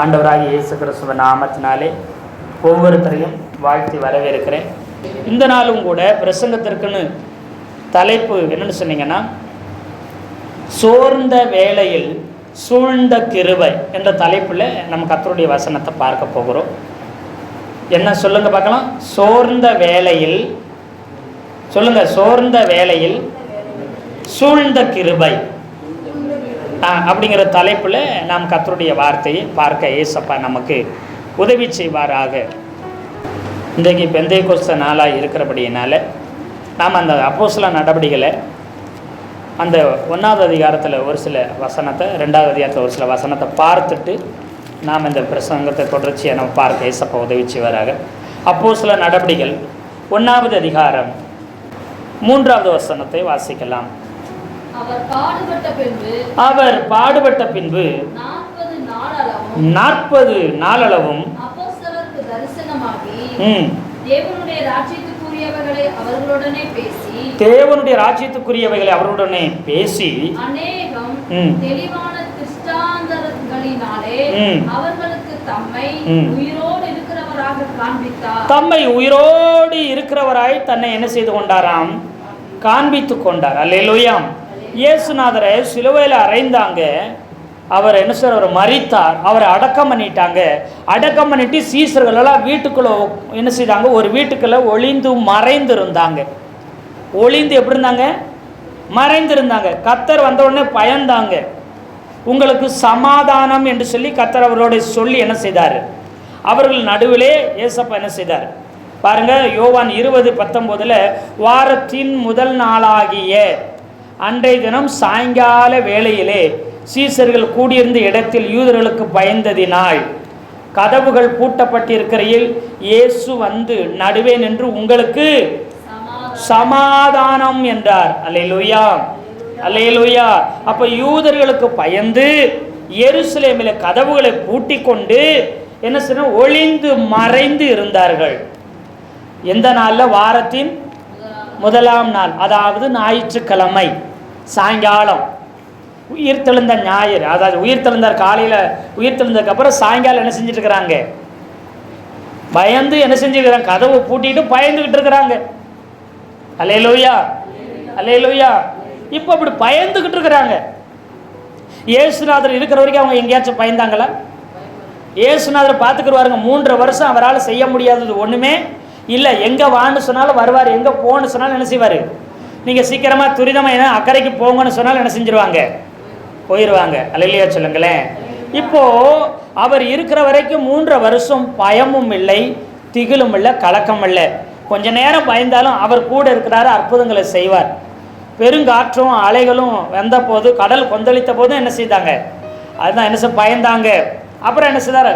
ஆண்டவராகிய இயேசு கிறிஸ்துவ நாமத்தினாலே ஒவ்வொருத்தரையும் வாழ்த்தி வரவேற்கிறேன். இந்த நாளும் கூட பிரசங்கத்திற்குன்னு தலைப்பு என்னென்னு சொன்னீங்கன்னா, சோர்ந்த வேளையில் சூழ்ந்த கிருபை என்ற தலைப்பில் நம்ம கர்த்தருடைய வசனத்தை பார்க்க போகிறோம். என்ன சொல்லுங்க பார்க்கலாம்? சோர்ந்த வேளையில் சொல்லுங்க, சோர்ந்த வேளையில் சூழ்ந்த கிருபை அப்படிங்கிற தலைப்பில் நாம் கர்த்தருடைய வார்த்தையை பார்க்க ஏசப்பா நமக்கு உதவி செய்வாராக. இன்றைக்கு பெந்தைக்கோஸ்து நாளாக இருக்கிறபடியினால நாம் அந்த அப்போஸ்தல நடவடிக்கைகளை அந்த 1வது அதிகாரத்தில் ஒரு சில வசனத்தை, 2வது அதிகாரத்தில் ஒரு சில வசனத்தை பார்த்துட்டு நாம் இந்த பிரசங்கத்தை தொடர்ச்சியை நம்ம பார்க்க ஏசப்பா உதவி செய்வாராக. அப்போஸ்தல நடவடிக்கைகள் 1வது அதிகாரம் 3வது வசனத்தை வாசிக்கலாம். அவர் பாடுபட்ட பின்பு 40 நாளளவும் தேவனுடைய ராஜ்யத்துக்குரியவைகளை அவர்களுடனே பேசி அநேகம் தெளிவான திருஷ்டாந்தங்களினாலே அவர்களுக்கு தம்மை உயிரோடு இருக்கிறவராய் தன்னை என்ன செய்து கொண்டாராம்? காண்பித்து கொண்டார். அல்லேலூயா. இயேசுநாதரை சிலுவையில் அறைந்தாங்க. அவர் என்ன சார், அவர் மரித்தார். அவரை அடக்கம் பண்ணிட்டாங்க. அடக்கம் பண்ணிட்டு சீசர்கள் எல்லாம் வீட்டுக்குள்ளே என்ன செய்தாங்க? ஒரு வீட்டுக்குள்ளே ஒளிந்து மறைந்து இருந்தாங்க. ஒளிந்து எப்படி இருந்தாங்க? மறைந்து இருந்தாங்க. கர்த்தர் வந்த உடனே பயந்தாங்க. உங்களுக்கு சமாதானம் என்று சொல்லி கர்த்தர் அவரோட சொல்லி என்ன செய்தார்? அவர்கள் நடுவிலே ஏசப்பா என்ன செய்தார் பாருங்க. யோவான் 20:19 வாரத்தின் முதல் நாளாகிய அன்றைய தினம் சாயங்கால வேளையிலே சீசர்கள் கூடியிருந்த இடத்தில் யூதர்களுக்கு பயந்ததினால் கதவுகள் பூட்டப்பட்டிருக்கையில் இயேசு வந்து நடுவே நின்று உங்களுக்கு சமாதானம் என்றார். அல்லேலூயா, அல்லேலூயா. அப்ப யூதர்களுக்கு பயந்து எருசலேமிலே கதவுகளை பூட்டி கொண்டு என்ன செய்ய ஒளிந்து மறைந்து இருந்தார்கள். எந்த நாளில்? வாரத்தின் முதலாம் நாள், அதாவது ஞாயிற்றுக்கிழமை சாயங்காலம். உயிர்த்தெழுந்த ஞாயிறு, அதாவது உயிர்த்தெழுந்தார் காலையில். உயிர்த்தெழுந்ததுக்கு அப்புறம் சாயங்காலம் என்ன செஞ்சுட்டு இருக்கிறாங்க? பயந்து என்ன செஞ்சுருக்கிறாங்க? கதவை பூட்டிட்டு பயந்துகிட்டு இருக்கிறாங்க. அல்லேலூயா, அல்லேலூயா. இப்போ அப்படி பயந்துகிட்டு இருக்கிறாங்க. இயேசுநாதர் இருக்கிற வரைக்கும் அவங்க எங்கேயாச்சும் பயந்தாங்களா? இயேசுநாதர் பார்த்துக்குருவாருங்க. 3 வருஷம் அவரால் செய்ய முடியாதது ஒன்றுமே இல்லை. எங்கே வான்னு சொன்னாலும் வருவார், எங்கே போகணுன்னு சொன்னாலும் என்ன செய்வார்? நீங்கள் சீக்கிரமாக துரிதமாக என்ன அக்கறைக்கு போங்கன்னு சொன்னாலும் என்ன செஞ்சிருவாங்க? போயிடுவாங்க. அல்லேலூயா சொல்லுங்களேன். இப்போது அவர் இருக்கிற வரைக்கும் 3 வருஷம் பயமும் இல்லை, திகிலும் இல்லை, கலக்கம் இல்லை. கொஞ்ச நேரம் பயந்தாலும் அவர் கூட இருக்கிறாரு, அற்புதங்களை செய்வார். பெருங்காற்றும் அலைகளும் வந்த போது, கடல் கொந்தளித்த போதும் என்ன செய்தாங்க? அதுதான் என்ன செய்ய பயந்தாங்க. அப்புறம் என்ன செய்தார்?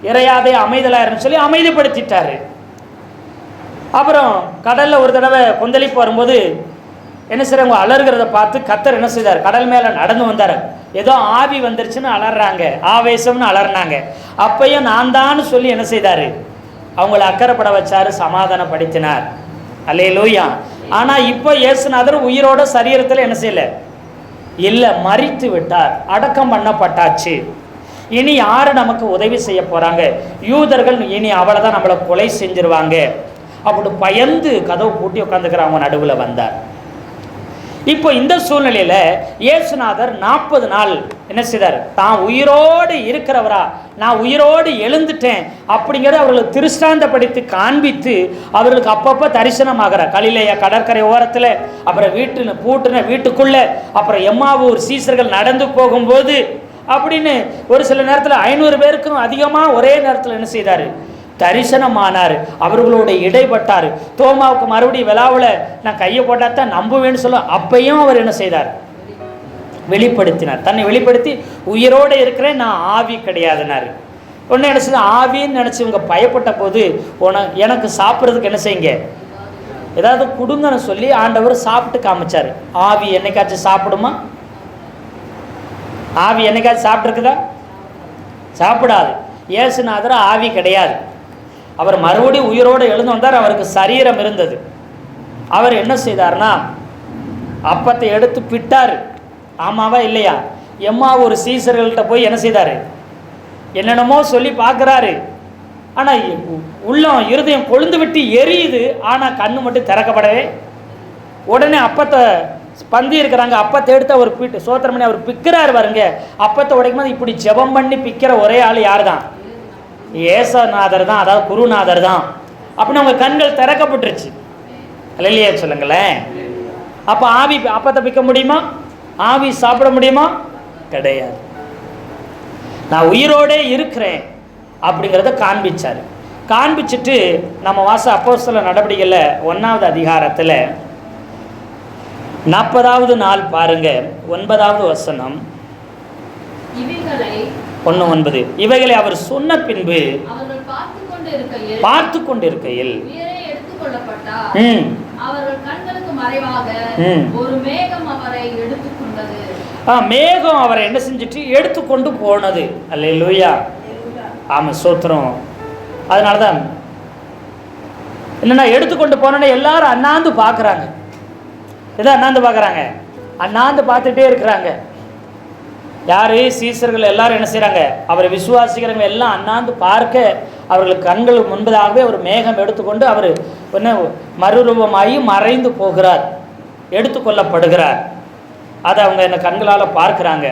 இறையாதே அமைதலாயிருன்னு சொல்லி அமைதிப்படுத்திட்டாரு. அப்புறம் கடலில் ஒரு தடவை கொந்தளிப்பு வரும்போது என்ன செய்யறவங்க அலறுகிறத பார்த்து கர்த்தர் என்ன செய்தார்? கடல் மேலே நடந்து வந்தார். ஏதோ ஆவி வந்துருச்சுன்னு அலறாங்க, ஆவேசம்னு அலறினாங்க. அப்பையும் நான் தான் சொல்லி என்ன செய்தார்? அவங்கள அக்கறைப்பட வச்சாரு, சமாதானப்படுத்தினார். அல்லேலூயா. ஆனால் இப்போ இயேசுநாதர் உயிரோட சரீரத்தில் என்ன செய்யலை? இல்லை, மரித்து விட்டார், அடக்கம் பண்ணப்பட்டாச்சு. இனி யார் நமக்கு உதவி செய்ய போகிறாங்க? யூதர்கள் இனி அவ்வளோதான், நம்மளை கொலை செஞ்சிருவாங்க. அப்படி பயந்து கதவு பூட்டி உட்காந்துக்கிறவங்க நடுவில் வந்தார். இப்போ இந்த சூழ்நிலையில் இயேசுநாதர் 40 நாள் என்ன செய்தார்? தான் உயிரோடு இருக்கிறவரா, நான் உயிரோடு எழுந்துட்டேன் அப்படிங்கிறத அவர்களுக்கு திருஷ்டாந்தப்படுத்தி காண்பித்து அவர்களுக்கு அப்பப்போ தரிசனமாகிறார். கலிலேயா கடற்கரை ஓரத்தில், அப்புறம் பூட்டின வீட்டுக்குள்ளே, அப்புறம் எம்மாவூர் சீசர்கள் நடந்து போகும்போது அப்படின்னு ஒரு சில நேரத்தில் 500 பேருக்கும் அதிகமாக ஒரே நேரத்தில் என்ன செய்தார்? தரிசனமானார். அவர்களோட இடைப்பட்டார். தோமாவுக்கு மறுபடியும் விழாவில் நான் கையை போட்டால் தான் நம்புவேன்னு சொல்ல, அப்பையும் அவர் என்ன செய்தார்? வெளிப்படுத்தினார். தன்னை வெளிப்படுத்தி உயிரோடு இருக்கிறேன், நான் ஆவி கிடையாதுனார். ஒன்று என்ன செய்ய ஆவின்னு நினச்சி இவங்க பயப்பட்ட போது, எனக்கு சாப்பிட்றதுக்கு என்ன செய்யுங்க, ஏதாவது கொடுங்கன்னு சொல்லி ஆண்டவர் சாப்பிட்டு காமிச்சார். ஆவி என்னைக்காச்சும் சாப்பிடுமா? ஆவி என்னைக்காச்சும் சாப்பிட்ருக்குதா? சாப்பிடாது. இயேசுநாதர் ஆவி கிடையாது. அவர் மறுபடியும் உயிரோடு எழுந்து வந்தார். அவருக்கு சரீரம் இருந்தது. அவர் என்ன செய்தார்னா, அப்பத்தை எடுத்து பிட்டார். ஆமாவா இல்லையா? எம்மா ஒரு சீசர்கள்ட்ட போய் என்ன செய்தார்? என்னென்னமோ சொல்லி பார்க்குறாரு. ஆனால் உள்ளம் இருதயம் கொழுந்து விட்டு எரியுது. ஆனால் கண்ணு மட்டும் திறக்கப்படவே. உடனே அப்பத்தை பந்தி இருக்கிறாங்க, அப்பத்தை எடுத்து அவர் சோத்திரம் பண்ணி அவர் பிக்கிறாரு பாருங்க. அப்பத்தை உடைக்கும் போது இப்படி ஜெபம் பண்ணி பிக்கிற ஒரே ஆள் யார் தான்? ஏசநாதர் தான், அதாவது குருநாதர் தான். அப்படின்னு அவங்க கண்கள் திறக்கப்பட்டுருச்சு. இல்லையா சொல்லுங்களேன். அப்போ ஆவி அப்பத்தை பிக்க முடியுமா? ஆவி சாப்பிட முடியுமா? கிடையாது. நான் உயிரோடே இருக்கிறேன் அப்படிங்கிறத காண்பிச்சார். காண்பிச்சுட்டு நம்ம அப்போஸ்தலர் நடவடிக்கையில் 1வது அதிகாரத்தில் 40வது நாள் பாருங்க, 9வது வசனம். 1:9. இவைகளை அவர் சொன்ன பின்பு பார்த்து கொண்டிருக்கையில் மேகம் அவரை என்ன செஞ்சுட்டு எடுத்துக்கொண்டு போனது. அல்லேலூயா. ஆமா, சோத்திரம். அதனாலதான் என்னன்னா எடுத்துக்கொண்டு போனோன்னா எல்லாரும் அண்ணாந்து பார்க்குறாங்க. இதான் அண்ணாந்து பார்க்குறாங்க, அண்ணாந்து பார்த்துட்டே இருக்கிறாங்க. யார்? சீசர்கள் எல்லாரும் என்ன செய்கிறாங்க? அவரை விசுவாசிக்கிறவங்க எல்லாம் அண்ணாந்து பார்க்க அவர்களுக்கு கண்களுக்கு முன்பதாகவே ஒரு மேகம் எடுத்துக்கொண்டு அவர் என்ன மறுரூபமாகி மறைந்து போகிறார், எடுத்துக்கொள்ளப்படுகிறார். அதை அவங்க என்ன கண்களால் பார்க்குறாங்க.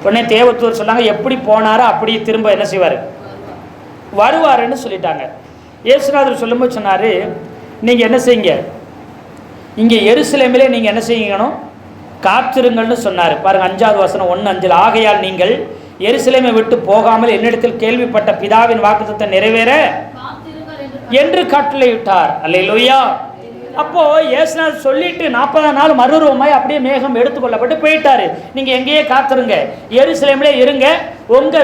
உடனே தேவதூதர் சொன்னாங்க, எப்படி போனாரோ அப்படி திரும்ப என்ன செய்வார்? வருவாருன்னு சொல்லிட்டாங்க. இயேசுநாதர் சொல்லும்போது சொன்னார், நீங்கள் என்ன செய்யுங்க, இங்கே எருசலேமிலே நீங்கள் என்ன செய்யணும்? காத்திருங்கள்னு சொன்னார். பாருங்கள் 5வது வசனம் 1:5. ஆகையால் நீங்கள் எருசலேமை விட்டு போகாமல் என்னிடத்தில் கேள்விப்பட்ட பிதாவின் வாக்குத்தத்தத்தை நிறைவேற என்று கட்டளையிட்டார். அல்லேலூயா. அப்போ இயேசுநாதர் சொல்லிட்டு 40 நாள் மறுரூபமாய் அப்படியே மேகம் எடுத்துக்கொள்ளப்பட்டு போயிட்டாரு. நீங்க எங்கேயே காத்திருங்க, எருசலேமிலே இருங்க, உங்க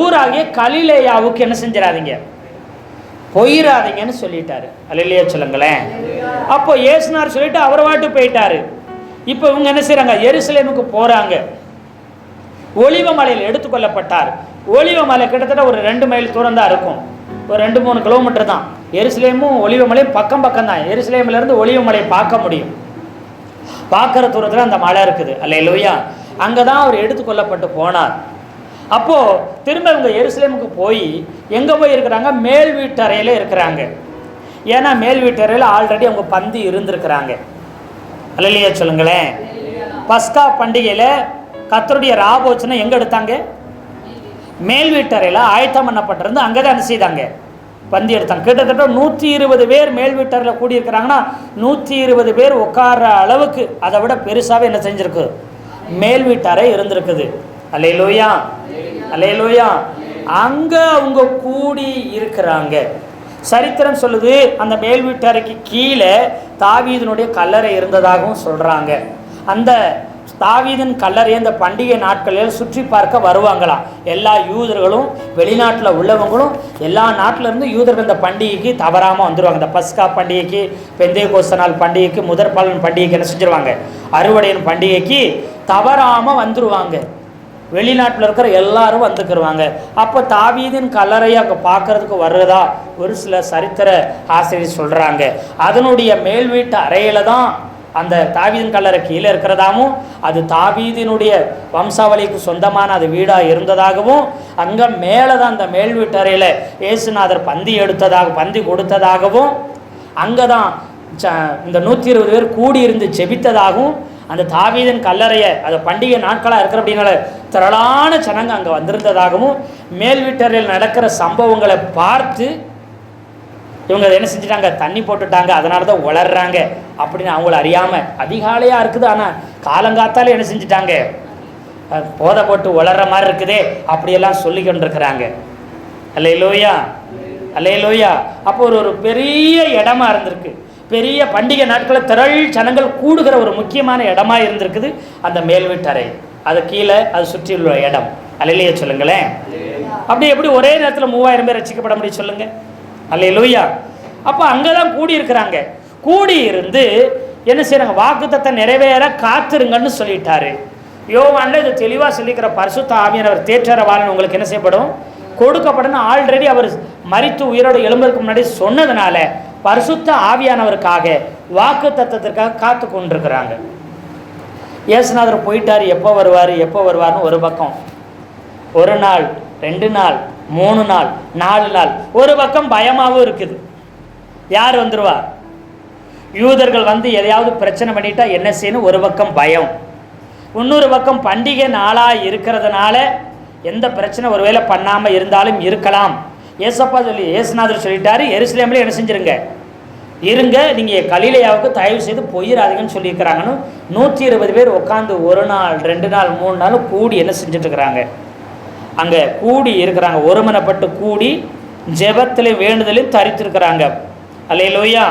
ஊராகிய கலிலேயாவுக்கு என்ன செஞ்சிடாதீங்க, போயிடாதீங்கன்னு சொல்லிட்டாரு. அல்லேலூயா சொல்லுங்களேன். அப்போ இயேசுநாதர் சொல்லிட்டு அவர் வாட்டு போயிட்டாரு. இப்போ இவங்க என்ன செய்றாங்க? எருசலேமுக்கு போறாங்க. ஒலிவ மலையில் எடுத்துக்கொள்ளப்பட்டார். ஒலிவ மலை கிட்டத்தட்ட ஒரு 2 மைல் தூரம் தான் இருக்கும், ஒரு 2-3 கிலோமீட்டர் தான். எருசலேமும் ஒலிவ மலையும் பக்கம் தான். எருசலேமிலிருந்து ஒலிவ மலையை பார்க்க முடியும். பார்க்குற தூரத்தில் அந்த மலை இருக்குது. அல்லேலூயா. அங்கே தான் அவர் எடுத்துக்கொள்ளப்பட்டு போனார். அப்போது திரும்ப இவங்க எருசலேமுக்கு போய் எங்கே போய் இருக்கிறாங்க? மேல் வீட்டறையில் இருக்கிறாங்க. ஏன்னா மேல் வீட்டறையில் ஆல்ரெடி அவங்க பந்தி இருந்திருக்கிறாங்க. அல்லேலூயா சொல்லுங்களேன். பஸ்கா பண்டிகையில் கர்த்தருடைய ராபோச்சனை எங்கே எடுத்தாங்க? மேல் வீட்டறையில் ஆயத்தம் பண்ணப்பட்டிருந்து அங்கே தான் என்ன செய்தாங்க? பந்தி எடுத்தாங்க. கிட்டத்தட்ட 120 பேர் மேல் வீட்டறையில் கூடியிருக்கிறாங்கன்னா 120 பேர் உட்கார்ற அளவுக்கு அதை விட பெருசாகவே என்ன செஞ்சுருக்கு? மேல் வீட்டறை இருந்திருக்குது. அல்லேலூயா, அல்லேலூயா. அங்கே அவங்க கூடி இருக்கிறாங்க. சரித்திரம் சொல்லுது, அந்த மேல் வீட்டறைக்கு கீழே தாவீதினுடைய கல்லறை இருந்ததாகவும் சொல்கிறாங்க. அந்த தாவீதின் கல்லறை இந்த பண்டிகை நாட்களில் சுற்றி பார்க்க வருவாங்களாம். எல்லா யூதர்களும் வெளிநாட்டில் உள்ளவங்களும் எல்லா நாட்டிலேருந்து யூதர்கள் இந்த பண்டிகைக்கு தவறாமல் வந்துடுவாங்க. இந்த பஸ்கா பண்டிகைக்கு, பெந்தேகோஸ்து நாள் பண்டிகைக்கு, முதற் பலன் பண்டிகைக்கு என்ன செஞ்சிருவாங்க? அறுவடையின் பண்டிகைக்கு தவறாமல் வந்துடுவாங்க. வெளிநாட்டில் இருக்கிற எல்லாரும் வந்துக்கிடுவாங்க. அப்போ தாவீதின் கல்லறையை அங்கே பார்க்கறதுக்கு வர்றதா ஒரு சில சரித்திர ஆசிரியர் சொல்கிறாங்க. அதனுடைய மேல் வீட்டு அறையில் தான் அந்த தாவீதின் கல்லறை கீழே இருக்கிறதாகவும், அது தாவீதினுடைய வம்சாவளிக்கு சொந்தமான அது வீடாக இருந்ததாகவும், அங்கே மேலே தான் அந்த மேல் வீட்டு அறையில் இயேசுநாதர் பந்தி கொடுத்ததாகவும், அங்கே தான் இந்த 120 பேர் கூடியிருந்து ஜெபித்ததாகவும், அந்த தாவீதின் கல்லறையை அது பண்டிகை நாட்களாக இருக்கிற அப்படின்னால திரளான ஜனங்க அங்கே வந்திருந்ததாகவும், மேல் வீட்டறையில் நடக்கிற சம்பவங்களை பார்த்து இவங்க என்ன செஞ்சுட்டாங்க? தண்ணி போட்டுட்டாங்க, அதனால தான் வளர்றாங்க அப்படின்னு அவங்கள அறியாமல். அதிகாலையாக இருக்குது, ஆனால் காலங்காத்தாலே என்ன செஞ்சுட்டாங்க? போதை போட்டு வளர்ற மாதிரி இருக்குதே அப்படியெல்லாம் சொல்லி கொண்டிருக்கிறாங்க. அல்லேலூயா, அல்லேலூயா. அப்போ ஒரு பெரிய இடமா இருந்திருக்கு. பெரிய பண்டிகை நாட்களில் திரள் ஜனங்கள் கூடுகிற ஒரு முக்கியமான இடமா இருந்திருக்குது அந்த மேல் வீட்டறை. அது கீழே அது சுற்றியுள்ள இடம். அல்லேலூயா சொல்லுங்களேன். அப்படி எப்படி ஒரே நேரத்தில் 3000 பேர் ரட்சிக்கப்பட முடியும் சொல்லுங்க? அல்லேலூயா. அப்போ அங்கே தான் கூடி இருக்கிறாங்க. கூடி இருந்து என்ன செய்யறாங்க? வாக்குத்தத்தத்தை நிறைவேற காத்திருங்கன்னு சொல்லிட்டாரு. யோவான்ல இது தெளிவாக சொல்லிக்கிற பரிசுத்த ஆவியானவர் தேற்றரவாளன் உங்களுக்கு என்ன செய்யப்படும்? கொடுக்கப்படும். ஆல்ரெடி அவர் மரித்து உயிரோடு எழும்புறதுக்கு முன்னாடி சொன்னதுனால பரிசுத்த ஆவியானவருக்காக வாக்குத்தத்தத்திற்காக காத்து கொண்டிருக்கிறாங்க. இயேசுநாதர் போயிட்டார், எப்போ வருவார்னு ஒரு பக்கம். ஒரு நாள் 2 நாள், 3 நாள், 4 நாள். ஒரு பக்கம் பயமாகவும் இருக்குது. யார் வந்துருவா? யூதர்கள் வந்து எதையாவது பிரச்சனை பண்ணிட்டா என்ன செய்யணும்? ஒரு பக்கம் பயம். இன்னொரு பக்கம் பண்டிகை நாளாக இருக்கிறதுனால எந்த பிரச்சனை ஒருவேளை பண்ணாமல் இருந்தாலும் இருக்கலாம். ஏசப்பா ஏசுநாதர் சொல்லிட்டாரு, எருசலேமில் என்ன செஞ்சிருங்க, இருங்க, நீங்கள் கலிலேயாவுக்கு தயவு செய்து போயிடாதீங்கன்னு சொல்லியிருக்கிறாங்கன்னு 120 பேர் உட்காந்து 1 நாள் 2 நாள் 3 நாள் கூடி என்ன செஞ்சுட்ருக்குறாங்க, அங்கே கூடி இருக்கிறாங்க. ஒருமனப்பட்டு கூடி ஜெபத்திலையும் வேண்டுதலையும் தரித்திருக்கிறாங்க. அல்லேலூயா.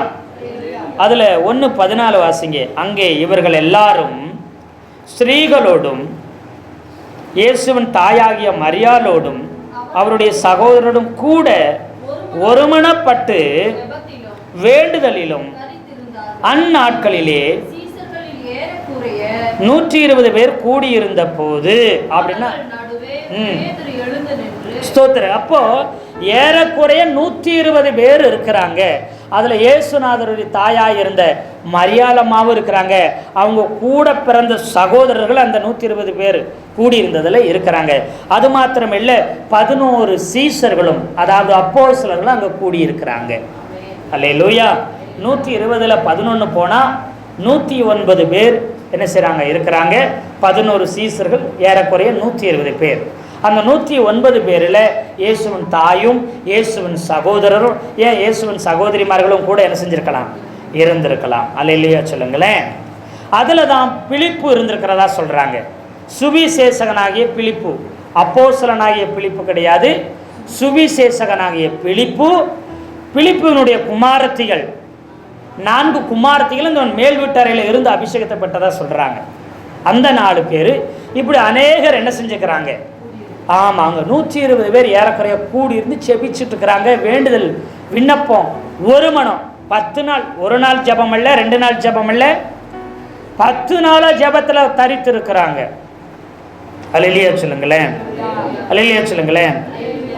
அதில் 1:14 வாசிங்க. அங்கே இவர்கள் எல்லாரும் ஸ்திரீகளோடும் இயேசுவின் தாயாகிய மரியாளோடும் அவருடைய சகோதரரும் கூட ஒருமனப்பட்டு வேண்டுதலிலும் அந்நாட்களிலே 120 பேர் கூடியிருந்த போது அப்படின்னா ஸ்தோத்திரம். அப்போ ஏறக்குறைய 120 பேர் இருக்கிறாங்க. அதில் இயேசுநாதருடைய தாயாக இருந்த மரியாளம்மாவும் இருக்கிறாங்க. அவங்க கூட பிறந்த சகோதரர்கள் அந்த 120 பேர் கூடியிருந்ததில் இருக்கிறாங்க. அது மாத்திரமில்லை, 11 சீசர்களும் அதாவது அப்போஸ்தலர்களும் அங்கே கூடியிருக்கிறாங்க. அல்லேலூயா. 120ல் 11 போனால் 109 பேர் என்ன செய்கிறாங்க, இருக்கிறாங்க. 11 சீசர்கள், ஏறக்குறைய 120 பேர். அந்த 109 பேரில் இயேசுவின் தாயும் இயேசுவின் சகோதரரும் ஏன் இயேசுவின் சகோதரிமார்களும் கூட என்ன செஞ்சுருக்கலாம், இருந்திருக்கலாம். அல்லேலூயா சொல்லுங்களேன். அதில் தான் பிலிப்பு இருந்திருக்கிறதா சொல்கிறாங்க. சுவிசேஷகனாகிய பிலிப்பு, அப்போஸ்தலனாகிய பிலிப்பு கிடையாது, சுவிசேஷகனாகிய பிலிப்பு. பிலிப்பினுடைய குமாரத்திகள் 4 குமாரத்திகள் இந்த மேல் வீட்டறையில் இருந்து அபிஷேகத்தை பெற்றதாக சொல்கிறாங்க. அந்த 4 பேர். இப்படி அநேகர் என்ன செஞ்சுக்கிறாங்க, ஆமாம், அங்கே 120 பேர் ஏறக்குறைய கூடி இருந்து செபிச்சுட்டு இருக்கிறாங்க. வேண்டுதல் விண்ணப்பம் ஒரு மனம். 10 நாள், ஒரு நாள் ஜபம் இல்லை, 2 நாள் ஜபம் இல்லை, 10 நாளாக ஜபத்தில் தரித்து இருக்கிறாங்க. அல்லேலூயா சொல்லுங்களேன், அல்லேலூயா சொல்லுங்களேன்.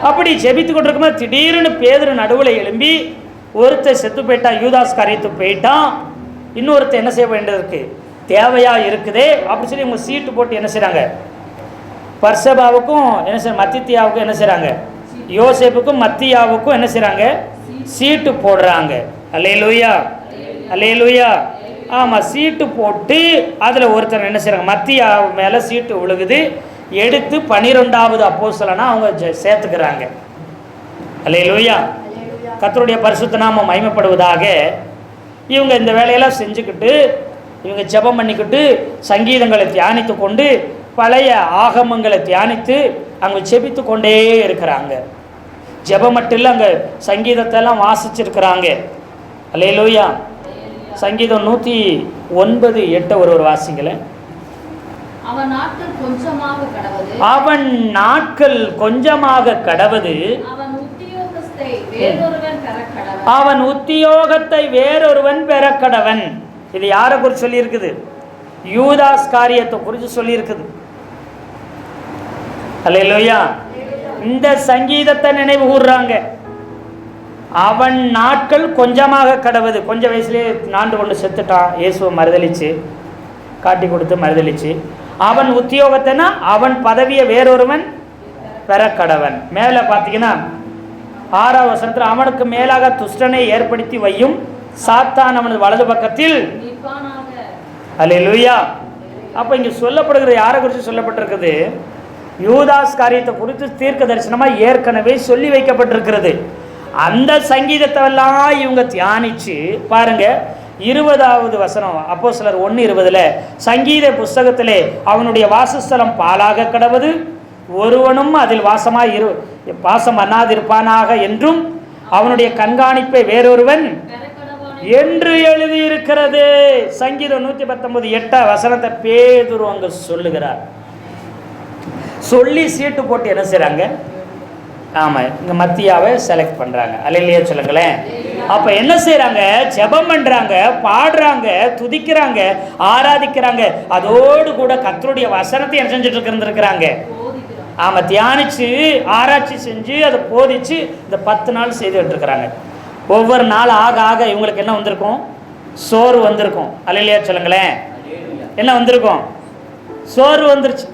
அப்படி ஜெபித்து கொண்டிருக்கும்போது திடீர்னு பேதுரு நடுவில் எழும்பி, ஒருத்தர் செத்து போயிட்டா, யூதாஸ் காரியத்துக்கு போயிட்டான், இன்னொருத்தர் என்ன செய்ய வேண்டியதற்கு தேவையாக இருக்குதே அப்படி சொல்லி இவங்க சீட்டு போட்டு என்ன செய்கிறாங்க, பர்சபாவுக்கும் என்ன செய்ய, மத்தித்தியாவுக்கும் என்ன செய்கிறாங்க, யோசேப்புக்கும் மத்தியாவுக்கும் என்ன செய்கிறாங்க, சீட்டு போடுறாங்க. அல்லேலூயா, அல்லேலூயா. ஆமாம், சீட்டு போட்டு அதில் ஒருத்தர் என்ன செய்கிறாங்க, மத்தியா மேலே சீட்டு விழுகுது. எடுத்து 12வது அப்போஸ்தலனா அவங்க சேர்த்துக்கிறாங்க. அல்லேலூயா. கர்த்தருடைய பரிசுத்த நாமம் மகிமைப்படுவதாக. இவங்க இந்த வேலையெல்லாம் செஞ்சுக்கிட்டு, இவங்க ஜெபம் பண்ணிக்கிட்டு, சங்கீதங்களை தியானித்து கொண்டு, பழைய ஆகமங்களை தியானித்து அங்கே ஜெபித்து கொண்டே இருக்கிறாங்க. ஜெபம் மட்டும் இல்லை, அங்கே சங்கீதத்தெல்லாம் வாசிச்சிருக்கிறாங்க. அல்லேலூயா. சங்கீதம் 109:8 ஒரு வாசிங்கள. அவன் நாட்கள் கொஞ்சமாக கடவது, அவன் உத்தியோகத்தை வேறொருவன் பெற கடவன். இது யாரை குறித்து சொல்லி இருக்குது, யூதாஸ் காரியத்தை குறித்து சொல்லி இருக்குது. அல்லேலூயா. இந்த சங்கீதத்தை நினைவு கூறுறாங்க. அவன் நாட்கள் கொஞ்சமாக கடவுது. கொஞ்சம் வயசுலேயே நாண்டு கொண்டு செத்துட்டான், இயேசுவை மறுதளிச்சு காட்டி கொடுத்து மறுதளிச்சு. அவன் உத்தியோகத்தைனா அவன் பதவியை வேறொருவன் பெற கடவன். மேலே பார்த்தீங்கன்னா 6வது வசனத்தில், அவனுக்கு மேலாக துஷ்டனை ஏற்படுத்தி வையும் சாத்தான் அவனது வலது பக்கத்தில். அல்லேலூயா. அப்போ இங்கே சொல்லப்படுகிற யாரை குறித்து சொல்லப்பட்டிருக்குது, யூதாஸ் காரியத்தை குறித்து தீர்க்க தரிசனமாக ஏற்கனவே சொல்லி வைக்கப்பட்டிருக்கிறது. அந்த சங்கீதத்தை எல்லாம் இவங்க தியானிச்சு பாருங்க. 20வது வசனம் அப்போஸ்தலர் 1:20 சங்கீத புஸ்தகத்திலே அவனுடைய வாசஸ்தலம் பாழாக கடவது, ஒருவனும் அதில் வாசம் பண்ணாதிருப்பானாக என்றும் அவனுடைய கண்காணிப்பை வேறொருவன் என்று எழுதியிருக்கிறது. சங்கீதம் 119:8 பேதுரு அங்க சொல்லுகிறார். சொல்லி சீட்டு போட்டு என்ன செய்றாங்க, ஆமாம், இங்கே மத்தியாவை செலக்ட் பண்ணுறாங்க. அல்லேலூயா சொல்லுங்களேன். அப்போ என்ன செய்கிறாங்க, ஜெபம் பண்ணுறாங்க, பாடுறாங்க, துதிக்கிறாங்க, ஆராதிக்கிறாங்க. அதோடு கூட கர்த்தருடைய வசனத்தை என்ன செஞ்சுட்டு இருந்திருக்கிறாங்க, ஆமாம், தியானித்து ஆராய்ச்சி செஞ்சு அதை போதிச்சு இந்த 10 நாள் செய்துட்டு இருக்கிறாங்க. ஒவ்வொரு நாள் ஆக ஆக இவங்களுக்கு என்ன வந்திருக்கும், சோறு வந்திருக்கும். அல்லேலூயா சொல்லுங்களேன். என்ன வந்திருக்கும், சோறு வந்துருச்சு.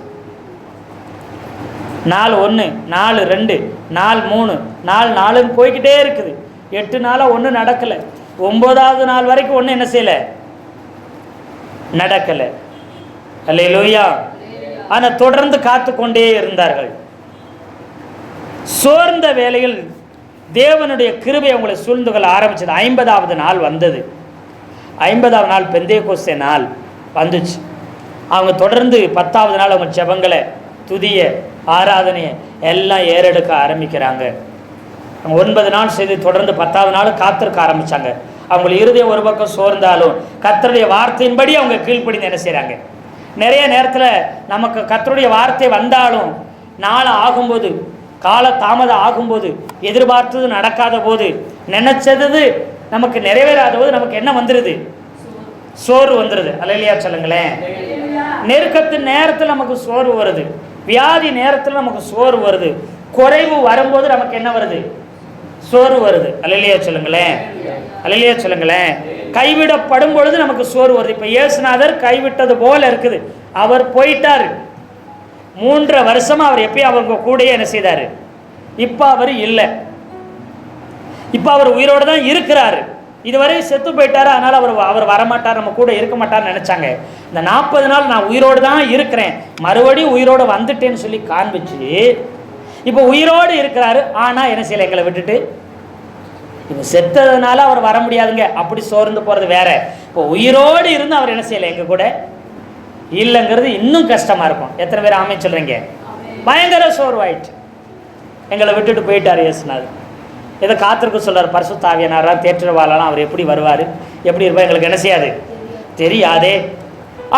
நாள் 1, நாள் 2, நாள் 3, நாள் 4ன்னு போய்கிட்டே இருக்குது. 8 நாளாக ஒன்றும் நடக்கலை. 9வது நாள் வரைக்கும் ஒன்றும் என்ன செய்யலை, நடக்கலை. அல்லேலூயா. ஆனால் தொடர்ந்து காத்து கொண்டே இருந்தார்கள். சோர்ந்த வேளையில் தேவனுடைய கிருபை அவங்களை சூழ்ந்து கொள்ள ஆரம்பிச்சது. 50வது நாள் வந்தது. 50வது நாள் பெந்தேகோஸ்தே நாள் வந்துச்சு. அவங்க தொடர்ந்து 10வது நாள் அவங்க ஜெபங்களை, துதிய, ஆராதனையை எல்லாம் ஏறெடுக்க ஆரம்பிக்கிறாங்க. அவங்க 9 நாள் செய்து தொடர்ந்து 10வது நாள் காத்திருக்க ஆரம்பித்தாங்க. அவங்களை இருதயம் ஒரு பக்கம் சோர்ந்தாலும் கர்த்தருடைய வார்த்தையின்படி அவங்க கீழ்ப்படிந்து என்ன செய்கிறாங்க. நிறைய நேரத்தில் நமக்கு கர்த்தருடைய வார்த்தை வந்தாலும் நாள் ஆகும்போது, கால தாமதம் ஆகும்போது, எதிர்பார்த்தது நடக்காத போது, நினைச்சது நமக்கு நிறைவேறாத போது நமக்கு என்ன வந்துடுது, சோர்வு வந்துடுது. அல்லேலூயா சொல்லுங்களேன். நெருக்கத்தின் நேரத்தில் நமக்கு சோர்வு வருது, வியாதி நேரத்தில் நமக்கு சோர்வு வருது, குறைவு வரும்போது நமக்கு என்ன வருது, சோர்வு வருது. அல்லேலூயா சொல்லுங்களேன். அல்லேலூயா சொல்லுங்களேன். கைவிடப்படும் பொழுது நமக்கு சோர்வு வருது. இப்போ இயேசுநாதர் கைவிட்டது போல இருக்குது. அவர் போயிட்டார். 3 வருஷமா அவர் எப்பயும் அவங்க கூடயே என்ன செய்தார். இப்போ அவர் இல்லை. இப்போ அவர் உயிரோடு தான் இருக்கிறாரு. இதுவரை செத்து போயிட்டாரு, அதனால் அவர் வரமாட்டார், நம்ம கூட இருக்க மாட்டார்னு நினச்சாங்க. இந்த 40 நாள் நான் உயிரோடு தான் இருக்கிறேன், மறுபடியும் உயிரோடு வந்துட்டேன்னு சொல்லி காண்பிச்சு இப்போ உயிரோடு இருக்கிறாரு. ஆனால் என்ன செய்யலை, எங்களை விட்டுட்டு. இப்போ செத்ததுனால அவர் வர முடியாதுங்க, அப்படி சோர்ந்து போகிறது வேற. இப்போ உயிரோடு இருந்து அவர் என்ன செய்யலை, எங்கள் கூட இல்லைங்கிறது இன்னும் கஷ்டமாக இருக்கும். எத்தனை பேர் ஆமே சொல்கிறீங்க? பயங்கர சோர்வாயிட்டு எங்களை விட்டுட்டு போயிட்டார் இயேசுநாதர். இதை காத்திருக்க சொல்கிறார். பரிசுத்த ஆவியானவராக தேற்றவாளலாம் அவர் எப்படி வருவார், எப்படி இருப்பார் எங்களுக்கு என்ன செய்யாது, தெரியாதே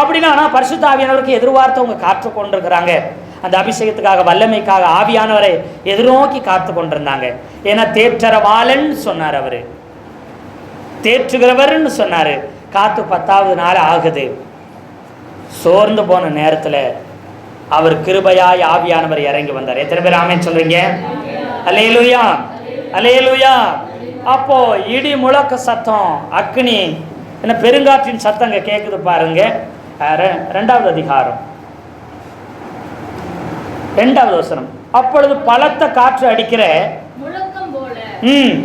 அப்படின்னா. ஆனால் பரிசுத்த ஆவியானவருக்கு எதிர்பார்த்து அவங்க காத்து கொண்டிருக்கிறாங்க. அந்த அபிஷேகத்துக்காக, வல்லமைக்காக ஆவியானவரை எதிர்நோக்கி காத்து கொண்டிருந்தாங்க. ஏன்னா தேற்றரவாளன் சொன்னார், அவர் தேற்றுகிறவர்னு சொன்னார். காத்து 10வது நாள் ஆகுது. சோர்ந்து போன நேரத்தில் அவர் கிருபையாய் ஆவியானவர் இறங்கி வந்தார். எத்தனை பேர் ஆமென் சொல்றீங்க? அல்லேலூயா, அல்லேலூயா. அப்போ இடி முழக்க சத்தம், அக்னி, என்ன பெருங்காற்றின் சத்தம் அங்கே கேட்குது பாருங்க. 2வது அதிகாரம் 2வது வசனம். அப்பொழுது பலத்த காற்று அடிக்கிற முழக்கம் போல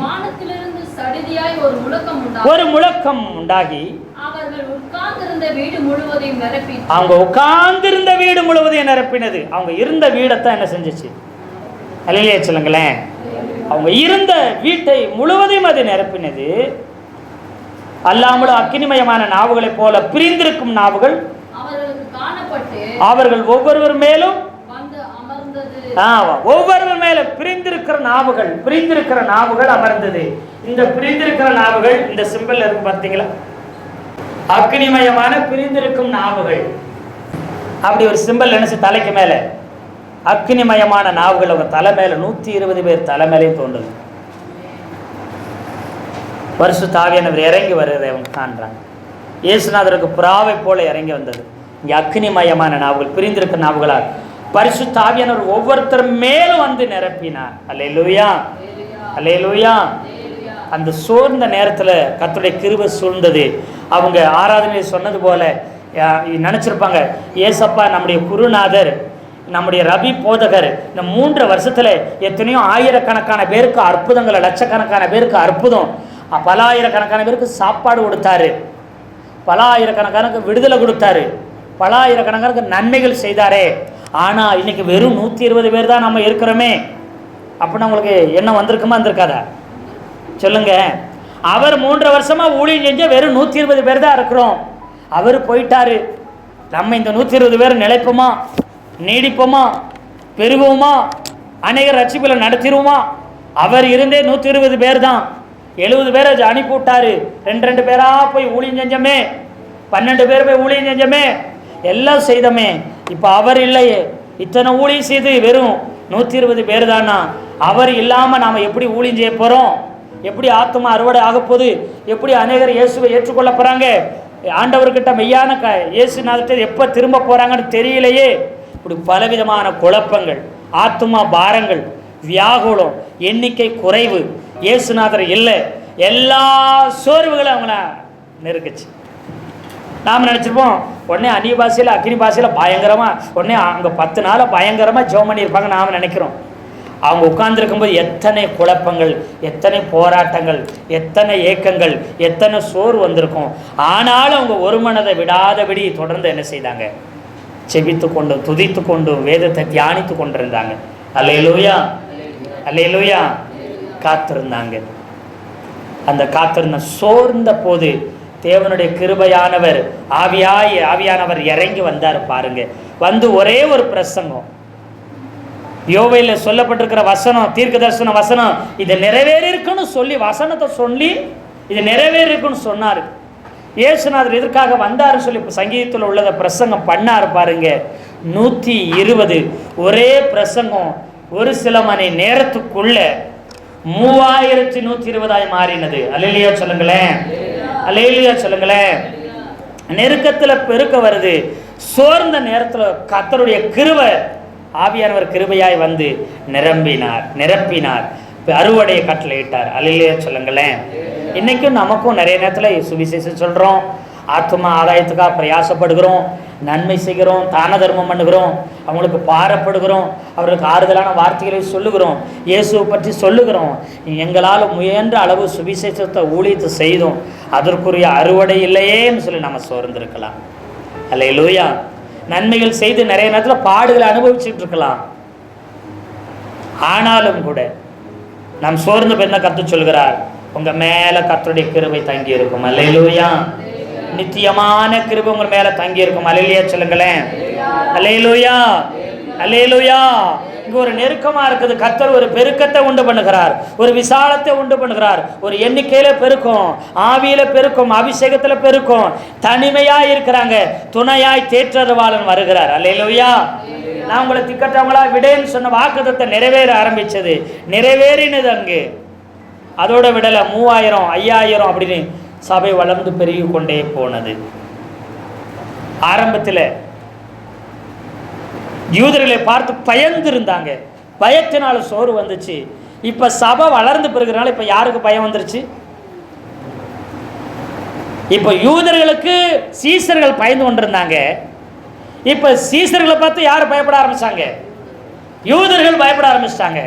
வானத்திலிருந்து சடிதியாய் ஒரு முழக்கம் உண்டாகி அவர்கள் உட்கார்ந்திருந்த வீடு முழுவதையும் நிரப்பினது. அவங்க உட்கார்ந்திருந்த வீடு முழுவதையும் நிரப்பினது. அவங்க இருந்த வீடைத்தான் என்ன செஞ்சிச்சு? அல்லேலூயா சொல்லுங்களேன். அவங்க இருந்த வீட்டை முழுவதையும் அது நிரப்பினது. அல்லாமலும் அக்கினிமயமான நாவுகளைப் போல பிரிந்திருக்கும் நாவுகள் அவர்களுக்கு காணப்பட்டு அவர்கள் ஒவ்வொருவர் மேலும் ஒவ்வொருவர் மேல பிரிந்திருக்கிற நாவுகள் அமர்ந்தது. இந்த பிரிந்திருக்கிற நாவுகள் இந்த சிம்பிள் இருக்கு பார்த்தீங்களா? அக்னிமயமான பிரிந்திருக்கும் நாவுகள். அப்படி ஒரு சிம்பிள் நினைச்சு தலைக்கு மேல அக்னிமயமான நாவுகள் அவங்க தலை மேல 120 பேர் தலை மேலே தோன்றுது. பரிசுத்த ஆவியானவர் இறங்கி வருவதை அவங்க காண்றாங்க. இயேசுநாதருக்கு புறாவை போல இறங்கி வந்தது. இங்கே அக்னிமயமான நாவுகள், பிரிந்திருக்கிற நாவுகளால் பரிசுத்த ஆவியானவர் ஒவ்வொருத்தர் மேலும் வந்து நிரப்பினார். அல்லேலூயா, அல்லேலூயா. அந்த சோர்ந்த நேரத்தில் கர்த்தருடைய கிருபை சூழ்ந்தது. அவங்க ஆராதனை சொன்னது போல நினச்சிருப்பாங்க, ஏசப்பா நம்முடைய குருநாதர், நம்முடைய ரபி போதகர் இந்த 3 வருஷத்தில் எத்தனையோ ஆயிரக்கணக்கான பேருக்கு அற்புதங்களை, லட்சக்கணக்கான பேருக்கு அற்புதம், பல ஆயிரக்கணக்கான பேருக்கு சாப்பாடு கொடுத்தாரு, பல ஆயிரக்கணக்கான விடுதலை கொடுத்தாரு, பல ஆயிரக்கணக்கான நன்மைகள் செய்தாரே. ஆனால் இன்னைக்கு வெறும் 120 பேர் தான் நம்ம இருக்கிறோமே அப்படின்னா உங்களுக்கு என்ன வந்திருக்குமா, வந்திருக்காதா சொல்லுங்க? அவர் 3 வருஷமா ஊழியம் செஞ்ச வெறும் 120 பேர் தான் இருக்கிறோம். அவர் போயிட்டாரு. நம்ம இந்த 120 பேர் நிலைப்போமா, நீடிப்போமா, பெருகுவோமா, அநேகர் ரட்சிப்புகளை நடத்திடுவோமா? அவர் இருந்தே 120 பேர் தான். 70 பேரை அனுப்பி விட்டாரு. 2 பேரா போய் ஊழியம் செஞ்சோமே, 12 பேர் போய் ஊழியம் செஞ்சோமே, எல்லாம் செய்தோமே. இப்போ அவர் இல்லையே, இத்தனை ஊழியம் செய்து வெறும் 120 பேர் தானா? அவர் இல்லாமல் நாம் எப்படி ஊழியம் செய்ய போகிறோம்? எப்படி ஆத்மா அறுவடை ஆக போகுது? எப்படி அநேகர் இயேசுவை ஏற்றுக்கொள்ள போகிறாங்க? ஆண்டவர்கிட்ட மெய்யான இயேசுநாதர்கிட்ட எப்போ திரும்ப போகிறாங்கன்னு தெரியலையே. இப்படி பலவிதமான குழப்பங்கள், ஆத்மா பாரங்கள், வியாகுலம், எண்ணிக்கை குறைவு, இயேசுநாதர் இல்லை, எல்லா சோர்வுகளும் அவங்கள நெருக்குச்சு. நாம் நினச்சிருப்போம் உடனே அந்நிய பாஷையில் அக்னி பாஷையில் பயங்கரமாக உடனே அங்கே 10 நாள் பயங்கரமாக ஜெபம் பண்ணியிருப்பாங்க நாம் நினைக்கிறோம். அவங்க உட்கார்ந்துருக்கும்போது எத்தனை குழப்பங்கள், எத்தனை போராட்டங்கள், எத்தனை ஏக்கங்கள், எத்தனை சோறு வந்திருக்கும். ஆனாலும் அவங்க ஒரு மனதை விடாதபடி தொடர்ந்து என்ன செய்தாங்க? செபித்து கொண்டும் துதித்து கொண்டும் வேதத்தை தியானித்து கொண்டிருந்தாங்க. அல்லேலூயா, அல்லேலூயா. காத்திருந்தாங்க. அந்த காத்திருந்த சோர்ந்த போது தேவனுடைய கிருபையானவர் ஆவியானவர் இறங்கி வந்தார் பாருங்க. வந்து ஒரே ஒரு பிரசங்கம், யோவேலில் சொல்லப்பட்டிருக்கிற வசனம், தீர்க்க தரிசன வசனம், இதை நிறைவேறிருக்குன்னு சொல்லி வசனத்தை சொல்லி இதை நிறைவேறிருக்குன்னு சொன்னார். இயேசுநாதர் எதற்காக வந்தார் சொல்லி சங்கீதத்தில் உள்ளதை பிரசங்கம் பண்ணார் பாருங்க. 120 ஒரே பிரசங்கம் ஒரு சில மணி நேரத்துக்குள்ள 3120 மாறினது. அல்லேலூயா சொல்லுங்களேன், அல்லேலூயா சொல்லுங்களேன். நெருக்கத்தில் பெருக்க வருது, சோர்ந்த நேரத்தில் கர்த்தருடைய கிருபை, ஆவியானவர் கிருபையாய் வந்து நிரப்பினார், அறுவடையை கட்டளையிட்டார். அல்லேலூயா சொல்லுங்களேன். இன்னைக்கும் நமக்கும் நிறைய நேரத்தில் சுவிசேஷம் சொல்கிறோம், ஆத்மா ஆதாயத்துக்காக பிரயாசப்படுகிறோம், நன்மை செய்கிறோம், தான தர்மம் பண்ணுகிறோம், அவங்களுக்கு பாரப்படுகிறோம், அவர்களுக்கு ஆறுதலான வார்த்தைகளை சொல்லுகிறோம், இயேசுவை பற்றி சொல்லுகிறோம். எங்களால் முயன்ற அளவு சுவிசேஷத்தை ஊழியத்தை செய்தோம், அதற்குரிய அறுவடை இல்லையேன்னு சொல்லி நம்ம சோர்ந்திருக்கலாம். அல்லேலூயா. நன்மைகள் செய்து நிறைய நேரத்தில் பாடுகளை அனுபவிச்சுட்டு இருக்கலாம். ஆனாலும் கூட நாம் சோர்ந்து பெண்ண கத்து சொல்கிறார், உங்க மேல கர்த்தருடைய கிருபை தங்கி இருக்கும். அல்லேலூயா. நித்தியமான கிருபை உங்க மேல தங்கி இருக்கும். அல்லேலூயா சொல்லுங்களேன், அல்லேலூயா, அல்லேலூயா. இங்க ஒரு நெருக்கமா இருக்குது. கர்த்தர் ஒரு பெருக்கத்தை உண்டு பண்ணுகிறார், ஒரு விசாலத்தை உண்டு பண்ணுகிறார். ஒரு எண்ணிக்கையில பெருக்கும், ஆவியில பெருக்கும், அபிஷேகத்துல பெருக்கும். தனிமையா இருக்கிறாங்க, துணையாய் தேற்றருவாளன் வருகிறார். அல்லேலூயா. நான் உங்களை திக்கற்றவங்களா விடேன்னு சொன்ன வாக்குத்தத்தை நிறைவேற ஆரம்பிச்சது, நிறைவேறினது அங்கு. அதோட விடல 3000 5000 அப்படின்னு சபை வளர்ந்து பெருகி கொண்டே போனது. ஆரம்பத்தில் யூதர்களை பார்த்து பயந்து இருந்தாங்க, பயத்தினால சோறு வந்துச்சு. இப்ப சபை வளர்ந்து பெருகிறனால இப்ப யாருக்கு பயம் வந்துருச்சு? இப்ப யூதர்களுக்கு சீசர்கள் பயந்து கொண்டிருந்தாங்க, இப்ப சீசர்களை பார்த்து யார் பயப்பட ஆரம்பிச்சாங்க? யூதர்கள் பயப்பட ஆரம்பிச்சிட்டாங்க.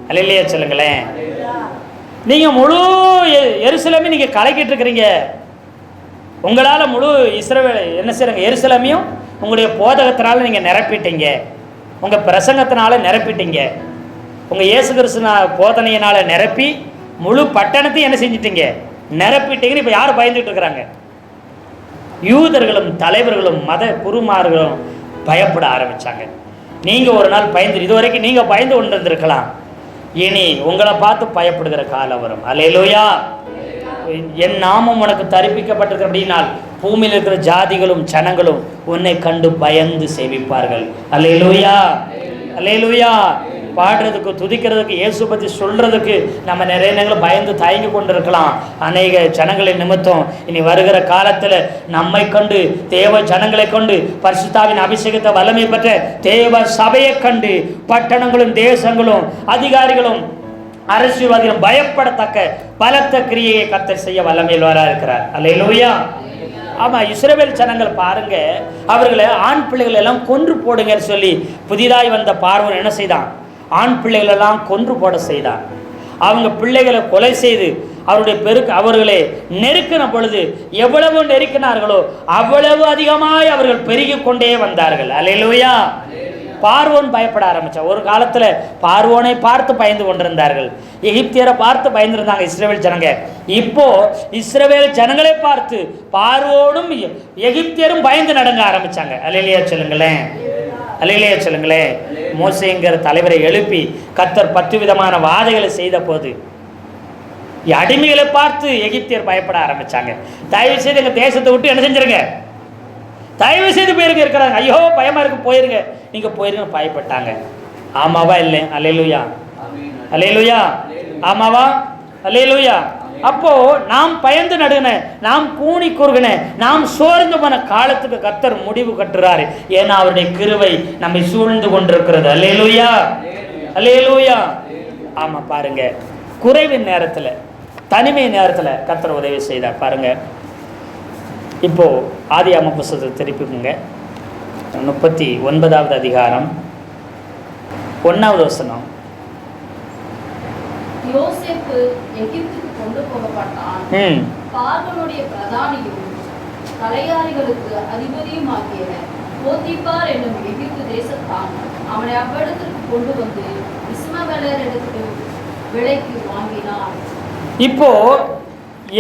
அல்லேலூயா சொல்லுங்களேன். நீங்க முழு எருசலேமையும் நீங்க கலக்கிட்டு இருக்கிறீங்க. உங்களால முழு இஸ்ரவேல் என்ன செய்றாங்க? எருசலேமையும் உங்களுடைய போதகத்தினால நீங்க நிரப்பிட்டீங்க, உங்க பிரசங்கத்தினால நிரப்பிட்டீங்க, உங்க இயேசு கிறிஸ்து போதனையினால நிரப்பி முழு பட்டணத்தையும் என்ன செஞ்சிட்டீங்க? நிரப்பிட்டீங்கன்னு இப்ப யார் பயந்துட்டு இருக்கிறாங்க? யூதர்களும் தலைவர்களும் மத குருமார்களும் பயப்பட ஆரம்பிச்சாங்க. நீங்க ஒரு நாள் பயந்து, இதுவரைக்கும் நீங்க பயந்து கொண்டு இருந்திருக்கலாம், இனி உங்களை பார்த்து பயப்படுகிற காலம் வரும். அல்லேலூயா. என் நாமம் உனக்கு தரிப்பிக்கப்பட்டிருக்கிற அப்படினால் பூமியில் இருக்கிற ஜாதிகளும் ஜனங்களும் உன்னை கண்டு பயந்து சேவிப்பார்கள். அல்லேலூயா, அல்லேலூயா. பாடுறதுக்கு துதிக்கிறதுக்கு இயேசு பற்றி சொல்றதுக்கு நம்ம நிறைய நேரங்கள் பயந்து தயங்கி கொண்டு இருக்கலாம். அநேக ஜனங்களின் நிமித்தம் இனி வருகிற காலத்தில் நம்மை கொண்டு தேவ ஜனங்களை கொண்டு பரிசுத்தாவின் அபிஷேகத்தை வல்லமை பெற்ற தேவ சபையை கண்டு பட்டணங்களும் தேசங்களும் அதிகாரிகளும் அரசியல்வாதிகளும் பயப்படத்தக்க பலத்த கிரியையை கர்த்தர் செய்ய வல்லமையில் வர இருக்கிறார். அல்லேலூயா. ஆமா, இஸ்ரவேல் ஜனங்கள் பாருங்க, அவர்களை ஆண் பிள்ளைகள் எல்லாம் கொன்று போடுங்கன்னு சொல்லி புதிதாய் வந்த பார்வோன் என்ன செய்தான்? ஆண் பிள்ளைகளெல்லாம் கொன்று போட செய்தான். அவங்க பிள்ளைகளை கொலை செய்து அவர்களை நெருக்கின பொழுது எவ்வளவு நெருக்கினார்களோ அவ்வளவு அதிகமாய் அவர்கள் பெருகி கொண்டே வந்தார்கள். அல்லேலூயா. பார்வோன் பயப்பட ஆரம்பிச்சான். ஒரு காலத்துல பார்வோனை பார்த்து பயந்து கொண்டிருந்தார்கள், எகிப்தியரை பார்த்து பயந்துருந்தாங்க இஸ்ரவேல் ஜனங்க. இப்போ இஸ்ரவேல் ஜனங்களை பார்த்து பார்வோனும் எகிப்தியரும் பயந்து நடங்க ஆரம்பிச்சாங்க. அல்லேலூயா சொல்லுங்களேன், அல்லேலூயா சொல்லுங்களேன். மோசேங்கிற தலைவரை எழுப்பி கர்த்தர் 10 விதமான வாதைகளை செய்த போது அடிமைகளை பார்த்து எகிப்தியர் பயப்பட ஆரம்பிச்சாங்க. தயவு செய்து எங்க தேசத்தை விட்டு என்ன செஞ்சிருங்க, தயவு செய்து போயிருங்க இருக்கிறாங்க, ஐயோ பயமா இருக்கு போயிருங்க, நீங்க போயிருங்க பயப்பட்டாங்க. ஆமாவா இல்லை? அல்லேலூயா, அல்லேலூயா. ஆமாவா? அல்லேலூயா. அப்போ நாம் பயந்து நடுகின, நாம் கூனி குறுகின, நாம் சோர்ந்து போன காலத்துக்கு கர்த்தர் முடிவு கட்டுறாரு. ஏன்னா அவருடைய கிருபை நம்மை சூழ்ந்து கொண்டிருக்கிறது. அல்லேலூயா, அல்லேலூயா. ஆமா பாருங்க, குறைவின் நேரத்துல, தனிமை நேரத்துல கர்த்தர் உதவி செய்தார். பாருங்க, இப்போது ஆதியாகம புஸ்தகத்தை திருப்பிக்குங்க. 39வது அதிகாரம் 1வது வசனம். யோசேப்பு எகிப்துக்கு கொண்டு போகப்பட்டான். பார்வோனுடைய பிரதானியும் தலையாரிகளுக்கு அதிபதியுமாகிய போத்திபார் என்னும் எகிப்து தேசத்தான் அவனை அவ்விடத்திற்கு கொண்டு வந்து இஸ்மவேலரிடத்திற்கு விலைக்கு வாங்கினான். இப்போ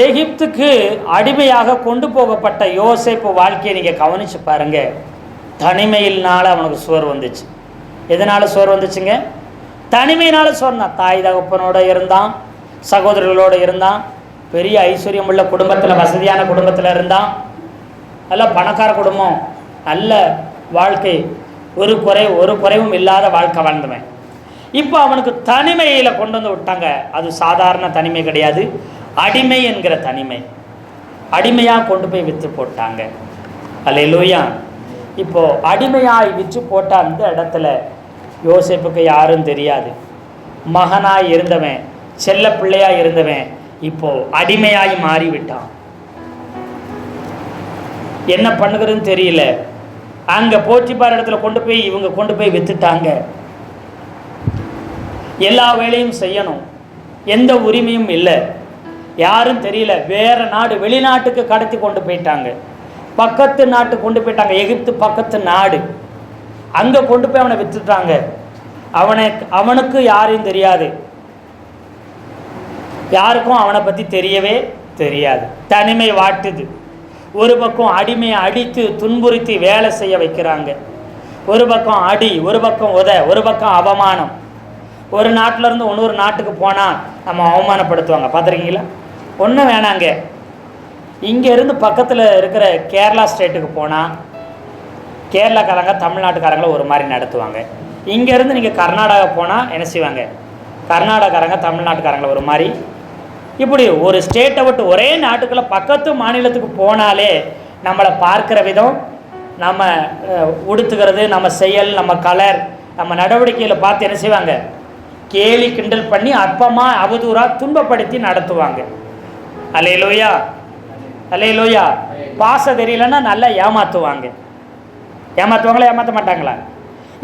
எகிப்துக்கு அடிமையாக கொண்டு போகப்பட்ட யோசேப்பு வாழ்க்கையை நீங்கள் கவனிச்சு பாருங்க. தனிமையினால அவனுக்கு சோறு வந்துச்சு. எதனால சோறு வந்துச்சுங்க? தனிமையினால சோறுதான். தாய் தகப்பனோட இருந்தான், சகோதரர்களோடு இருந்தான், பெரிய ஐஸ்வர்யம் உள்ள குடும்பத்தில், வசதியான குடும்பத்தில் இருந்தான், நல்ல பணக்கார குடும்பம், நல்ல வாழ்க்கை, ஒரு குறைவும் இல்லாத வாழ்க்கை வாழ்ந்தவன். இப்போ அவனுக்கு தனிமையில் கொண்டு வந்து விட்டாங்க. அது சாதாரண தனிமை கிடையாது, அடிமை என்கிற தனிமை. அடிமையாக கொண்டு போய் விற்று போட்டாங்க. அல்லேலூயா. இப்போது அடிமையாய் விற்று போட்ட அந்த இடத்துல யோசேப்புக்கு யாரும் தெரியாது. மகனாய் இருந்தவன், செல்ல பிள்ளையாக இருந்தவன் இப்போது அடிமையாய் மாறிவிட்டான். என்ன பண்ணுகிறதுன்னு தெரியல. அங்கே போத்திபார் இடத்துல இவங்க கொண்டு போய் விற்றுட்டாங்க. எல்லா வேலையும் செய்யணும், எந்த உரிமையும் இல்லை, யாரும் தெரியல. வேற நாடு, வெளிநாட்டுக்கு கடத்தி கொண்டு போயிட்டாங்க. பக்கத்து நாட்டுக்கு கொண்டு போயிட்டாங்க. எகிப்து பக்கத்து நாடு, அங்கே கொண்டு போய் அவனை விற்றுட்டாங்க. அவனுக்கு யாரையும் தெரியாது, யாருக்கும் அவனை பற்றி தெரியவே தெரியாது. தனிமை வாட்டுது. ஒரு பக்கம் அடிமையை அடித்து துன்புறுத்தி வேலை செய்ய வைக்கிறாங்க. ஒரு பக்கம் அடி, ஒரு பக்கம் உத, ஒரு பக்கம் அவமானம். ஒரு நாட்டிலேருந்து இன்னொரு நாட்டுக்கு போனால் நம்ம அவமானப்படுத்துவாங்க, பார்த்துருக்கீங்களா? ஒன்றும் வேணாங்க. இங்கேருந்து பக்கத்தில் இருக்கிற கேரளா ஸ்டேட்டுக்கு போனால் கேரளாக்காரங்க தமிழ்நாட்டுக்காரங்களை ஒரு மாதிரி நடத்துவாங்க. இங்கேருந்து நீங்கள் கர்நாடகா போனால் என்ன செய்வாங்க? கர்நாடகாரங்க தமிழ்நாட்டுக்காரங்களை ஒரு மாதிரி. இப்படி ஒரு ஸ்டேட்டை விட்டு ஒரே நாட்டுக்குள்ளே பக்கத்து மாநிலத்துக்கு போனாலே நம்மளை பார்க்குற விதம், நம்ம உடுத்துக்கிறது, நம்ம செயல், நம்ம கலர், நம்ம நடவடிக்கையில் பார்த்து என்ன செய்வாங்க? கேலி கிண்டல் பண்ணி அற்பமாக அவதூறாக துன்பப்படுத்தி நடத்துவாங்க. அல்லேலூயா, அல்லேலூயா. பாசம் தெரியலன்னா நல்லா ஏமாற்றுவாங்க. ஏமாற்றுவாங்களா, ஏமாற்ற மாட்டாங்களா?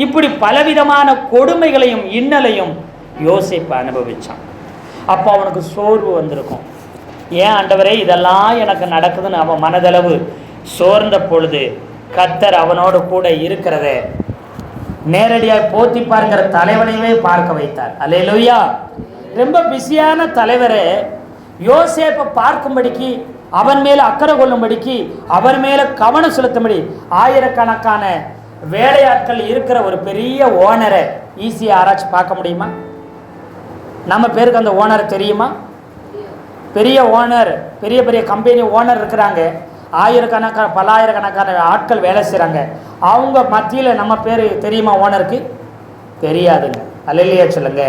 இப்படி பலவிதமான கொடுமைகளையும் இன்னலையும் யோசேப்பு அனுபவித்தான். அப்போ அவனுக்கு சோர்வு வந்திருக்கும். ஏன் ஆண்டவரே இதெல்லாம் எனக்கு நடக்குதுன்னு அவன் மனதளவு சோர்ந்த பொழுது கர்த்தர் அவனோடு கூட இருக்கிறத நேரடியாக போத்திபாருங்கிற தலைவனையே பார்க்க வைத்தார். அல்லேலூயா. ரொம்ப பிஸியான தலைவரை யோசேப்பை பார்க்கும்படிக்கு, அவன் மேலே அக்கறை கொள்ளும்படிக்கு, அவர் மேலே கவனம் செலுத்தும்படி ஆயிரக்கணக்கான வேலையாட்கள் இருக்கிற ஒரு பெரிய ஓனரை ஈஸியாக ஆராய்ச்சி பார்க்க முடியுமா? நம்ம பேருக்கு அந்த ஓனர் தெரியுமா? பெரிய ஓனர், பெரிய பெரிய கம்பெனி ஓனர் இருக்கிறாங்க. ஆயிரக்கணக்கான பல்லாயிரக்கணக்கான ஆட்கள் வேலை செய்கிறாங்க. அவங்க மத்தியில் நம்ம பேர் தெரியுமா? ஓனருக்கு தெரியாதுங்க. அல்லேலூயா சொல்லுங்க.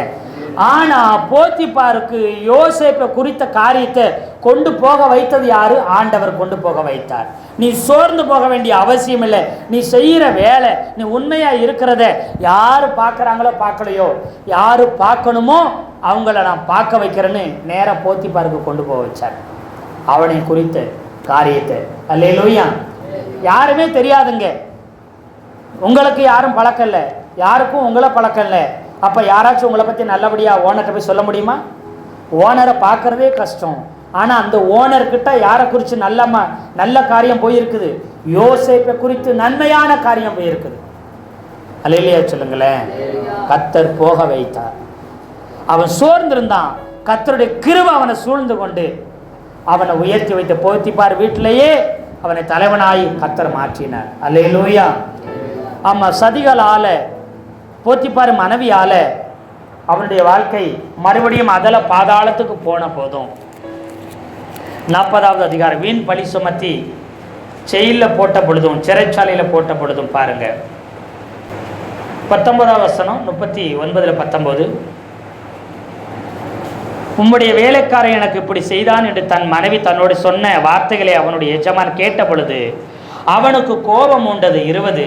ஆனால் போத்திபாருக்கு யோசேப்பை குறித்த காரியத்தை கொண்டு போக வைத்தது யாரு? ஆண்டவர் கொண்டு போக வைத்தார். நீ சோர்ந்து போக வேண்டிய அவசியம் இல்லை. நீ செய்கிற வேலை, நீ உண்மையாக இருக்கிறத யார் பார்க்குறாங்களோ பார்க்கலையோ, யார் பார்க்கணுமோ அவங்கள நான் பார்க்க வைக்கிறேன்னு நேராக போத்திபாருக்கு கொண்டு போக வச்சார் அவனை குறித்த காரியத்தை. அல்லேலூயா. யாருமே தெரியாதுங்க. உங்களுக்கு யாரும் பழக்கம் இல்லை, யாருக்கும் உங்களை பழக்கம் இல்லை. அப்போ யாராச்சும் உங்களை பற்றி நல்லபடியாக ஓனர்கிட்ட போய் சொல்ல முடியுமா? ஓனரை பார்க்குறதே கஷ்டம். ஆனால் அந்த ஓனர்கிட்ட யாரை குறித்து நல்ல காரியம் போயிருக்குது? யோசேப்பை குறித்து நன்மையான காரியம் போயிருக்குது. அல்லேலூயா சொல்லுங்களேன். கர்த்தர் போக வைத்தார். அவன் சோர்ந்திருந்தான். கர்த்தருடைய கிருபை அவனை சூழ்ந்து கொண்டு அவனை உயர்த்தி வைத்த போத்திபார் வீட்டிலேயே அவனை தலைவனாய் கர்த்தர் மாற்றினார். அல்லேலூயா. ஆமாம், சதிகளால், போத்திபார் மனைவியால் அவனுடைய வாழ்க்கை மறுபடியும் அதல பாதாளத்துக்கு போன போதும் 40வது அதிகாரம் வீண் பழி சுமத்தி செயலில் போட்ட பொழுதும், சிறைச்சாலையில் போட்ட பொழுதும் பாருங்க. 19வது வசனம் 39:19. உம்முடைய வேலைக்காரன் எனக்கு இப்படி செய்தான் என்று தன் மனைவி தன்னோடு சொன்ன வார்த்தைகளை அவனுடைய எஜமான் கேட்ட பொழுது அவனுக்கு கோபம் உண்டது. 20.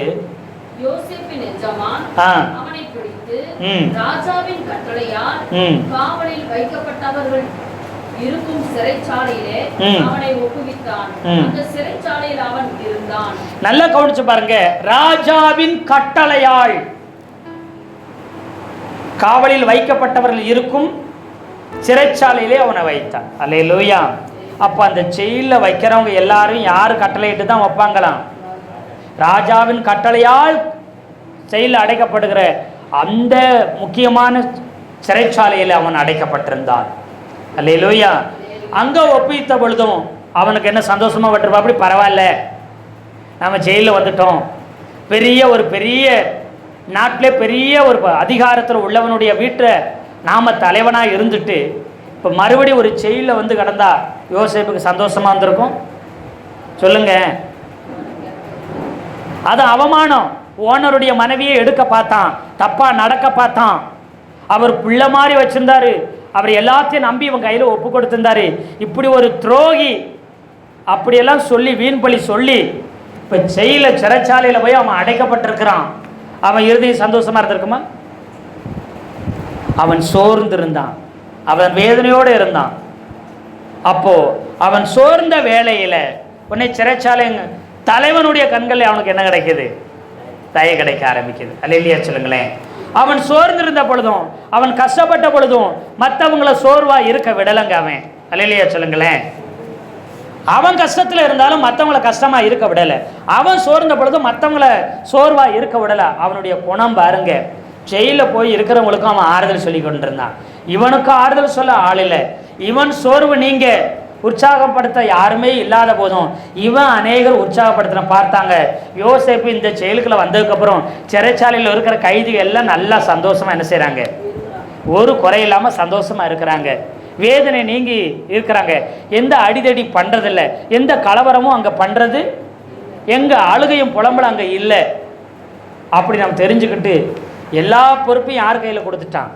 யோசேப்பின் எஜமான் அவனை பிடித்து ராஜாவின் கட்டளையால் காவலில் வைக்கப்பட்டவர்கள் இருக்கும் சிறைச்சாலையிலே அவனை ஒப்புவித்தான். அந்த சிறைச்சாலையில் அவன் இருந்தான். நல்லா கவனிச்சு பாருங்க. ராஜாவின் கட்டளையால் காவலில் வைக்கப்பட்டவர்கள் இருக்கும் சிறைச்சாலையிலே அவனை வைத்தான். அல்லேலூயா. அப்ப அந்த ஜெயில வைக்கிறவங்க எல்லாரும் யாரு கட்டளையிட்டு தான் வைப்பாங்களாம்? ராஜாவின் கட்டளையால் ஜெயில அடைக்கப்படுகிற அந்த முக்கியமான சிறைச்சாலையில் அவன் அடைக்கப்பட்டிருந்தான். அல்லேலூயா. அங்க ஒப்பித்த பொழுதும் அவனுக்கு என்ன சந்தோஷமா பட்டிருப்பா? அப்படி பரவாயில்ல, நம்ம ஜெயிலில் வந்துட்டோம், பெரிய நாட்டிலே பெரிய ஒரு அதிகாரத்தில் உள்ளவனுடைய வீட்டை நாம தலைவனாக இருந்துட்டு இப்போ மறுபடியும் ஒரு ஜெயிலில் வந்து கிடந்தா யோசேப்புக்கு சந்தோஷமா இருந்திருக்கும்? சொல்லுங்க. அது அவமானம். ஓனருடைய மனைவியை எடுக்க பார்த்தான், தப்பா நடக்க பார்த்தான். அவர் பிள்ளை மாதிரி வச்சிருந்தாரு, அவர் எல்லாத்தையும் நம்பி இவன் கையில் ஒப்பு கொடுத்திருந்தாரு. இப்படி ஒரு துரோகி அப்படியெல்லாம் சொல்லி வீண் பழி சொல்லி இப்போ ஜெயில சிறைச்சாலையில் போய் அவன் அடைக்கப்பட்டிருக்கிறான். அவன் இறுதியும் சந்தோஷமா இருந்திருக்குமா? அவன் சோர்ந்து இருந்தான், அவன் வேதனையோடு இருந்தான். அப்போ அவன் சோர்ந்த வேளையில உன்னை சிறைச்சாலை தலைவனுடைய கண்களில் அவனுக்கு என்ன கிடைக்குது? தயை கிடைக்க ஆரம்பிக்குது. அல்லேலூயா சொல்லுங்களேன். அவன் சோர்ந்திருந்த பொழுதும் அவன் கஷ்டப்பட்ட பொழுதும் மற்றவங்கள சோர்வா இருக்க விடலங்க அவன். அல்லேலூயா சொல்லுங்களேன். அவன் கஷ்டத்தில் இருந்தாலும் மற்றவங்கள கஷ்டமா இருக்க விடல. அவன் சோர்ந்த பொழுதும் மற்றவங்கள சோர்வா இருக்க விடல. அவனுடைய குணம் பாருங்க. ஜெயிலில் போய் இருக்கிறவங்களுக்கும் அவன் ஆறுதல் சொல்லி கொண்டிருந்தான். இவனுக்கும் ஆறுதல் சொல்ல ஆள் இல்லை. இவன் சோர்வு நீங்க உற்சாகப்படுத்த யாருமே இல்லாத போதும் இவன் அநேகர் உற்சாகப்படுத்தின பார்த்தாங்க. யோசேப்பு இந்த ஜெயிலுக்குள்ள வந்ததுக்கப்புறம் சிறைச்சாலையில் இருக்கிற கைதிகள் எல்லாம் நல்லா சந்தோஷமா என்ன செய்கிறாங்க? ஒரு குறை இல்லாமல் சந்தோஷமா இருக்கிறாங்க. வேதனை நீங்கி இருக்கிறாங்க. எந்த அடிதடி பண்ணுறதில்ல, எந்த கலவரமும் அங்கே பண்ணுறது, எங்கே அழுகையும் புலம்பலும் அங்கே இல்லை. அப்படி நம்ம தெரிஞ்சுக்கிட்டு எல்லா பொறுப்பையும் யார் கையில் கொடுத்துட்டான்?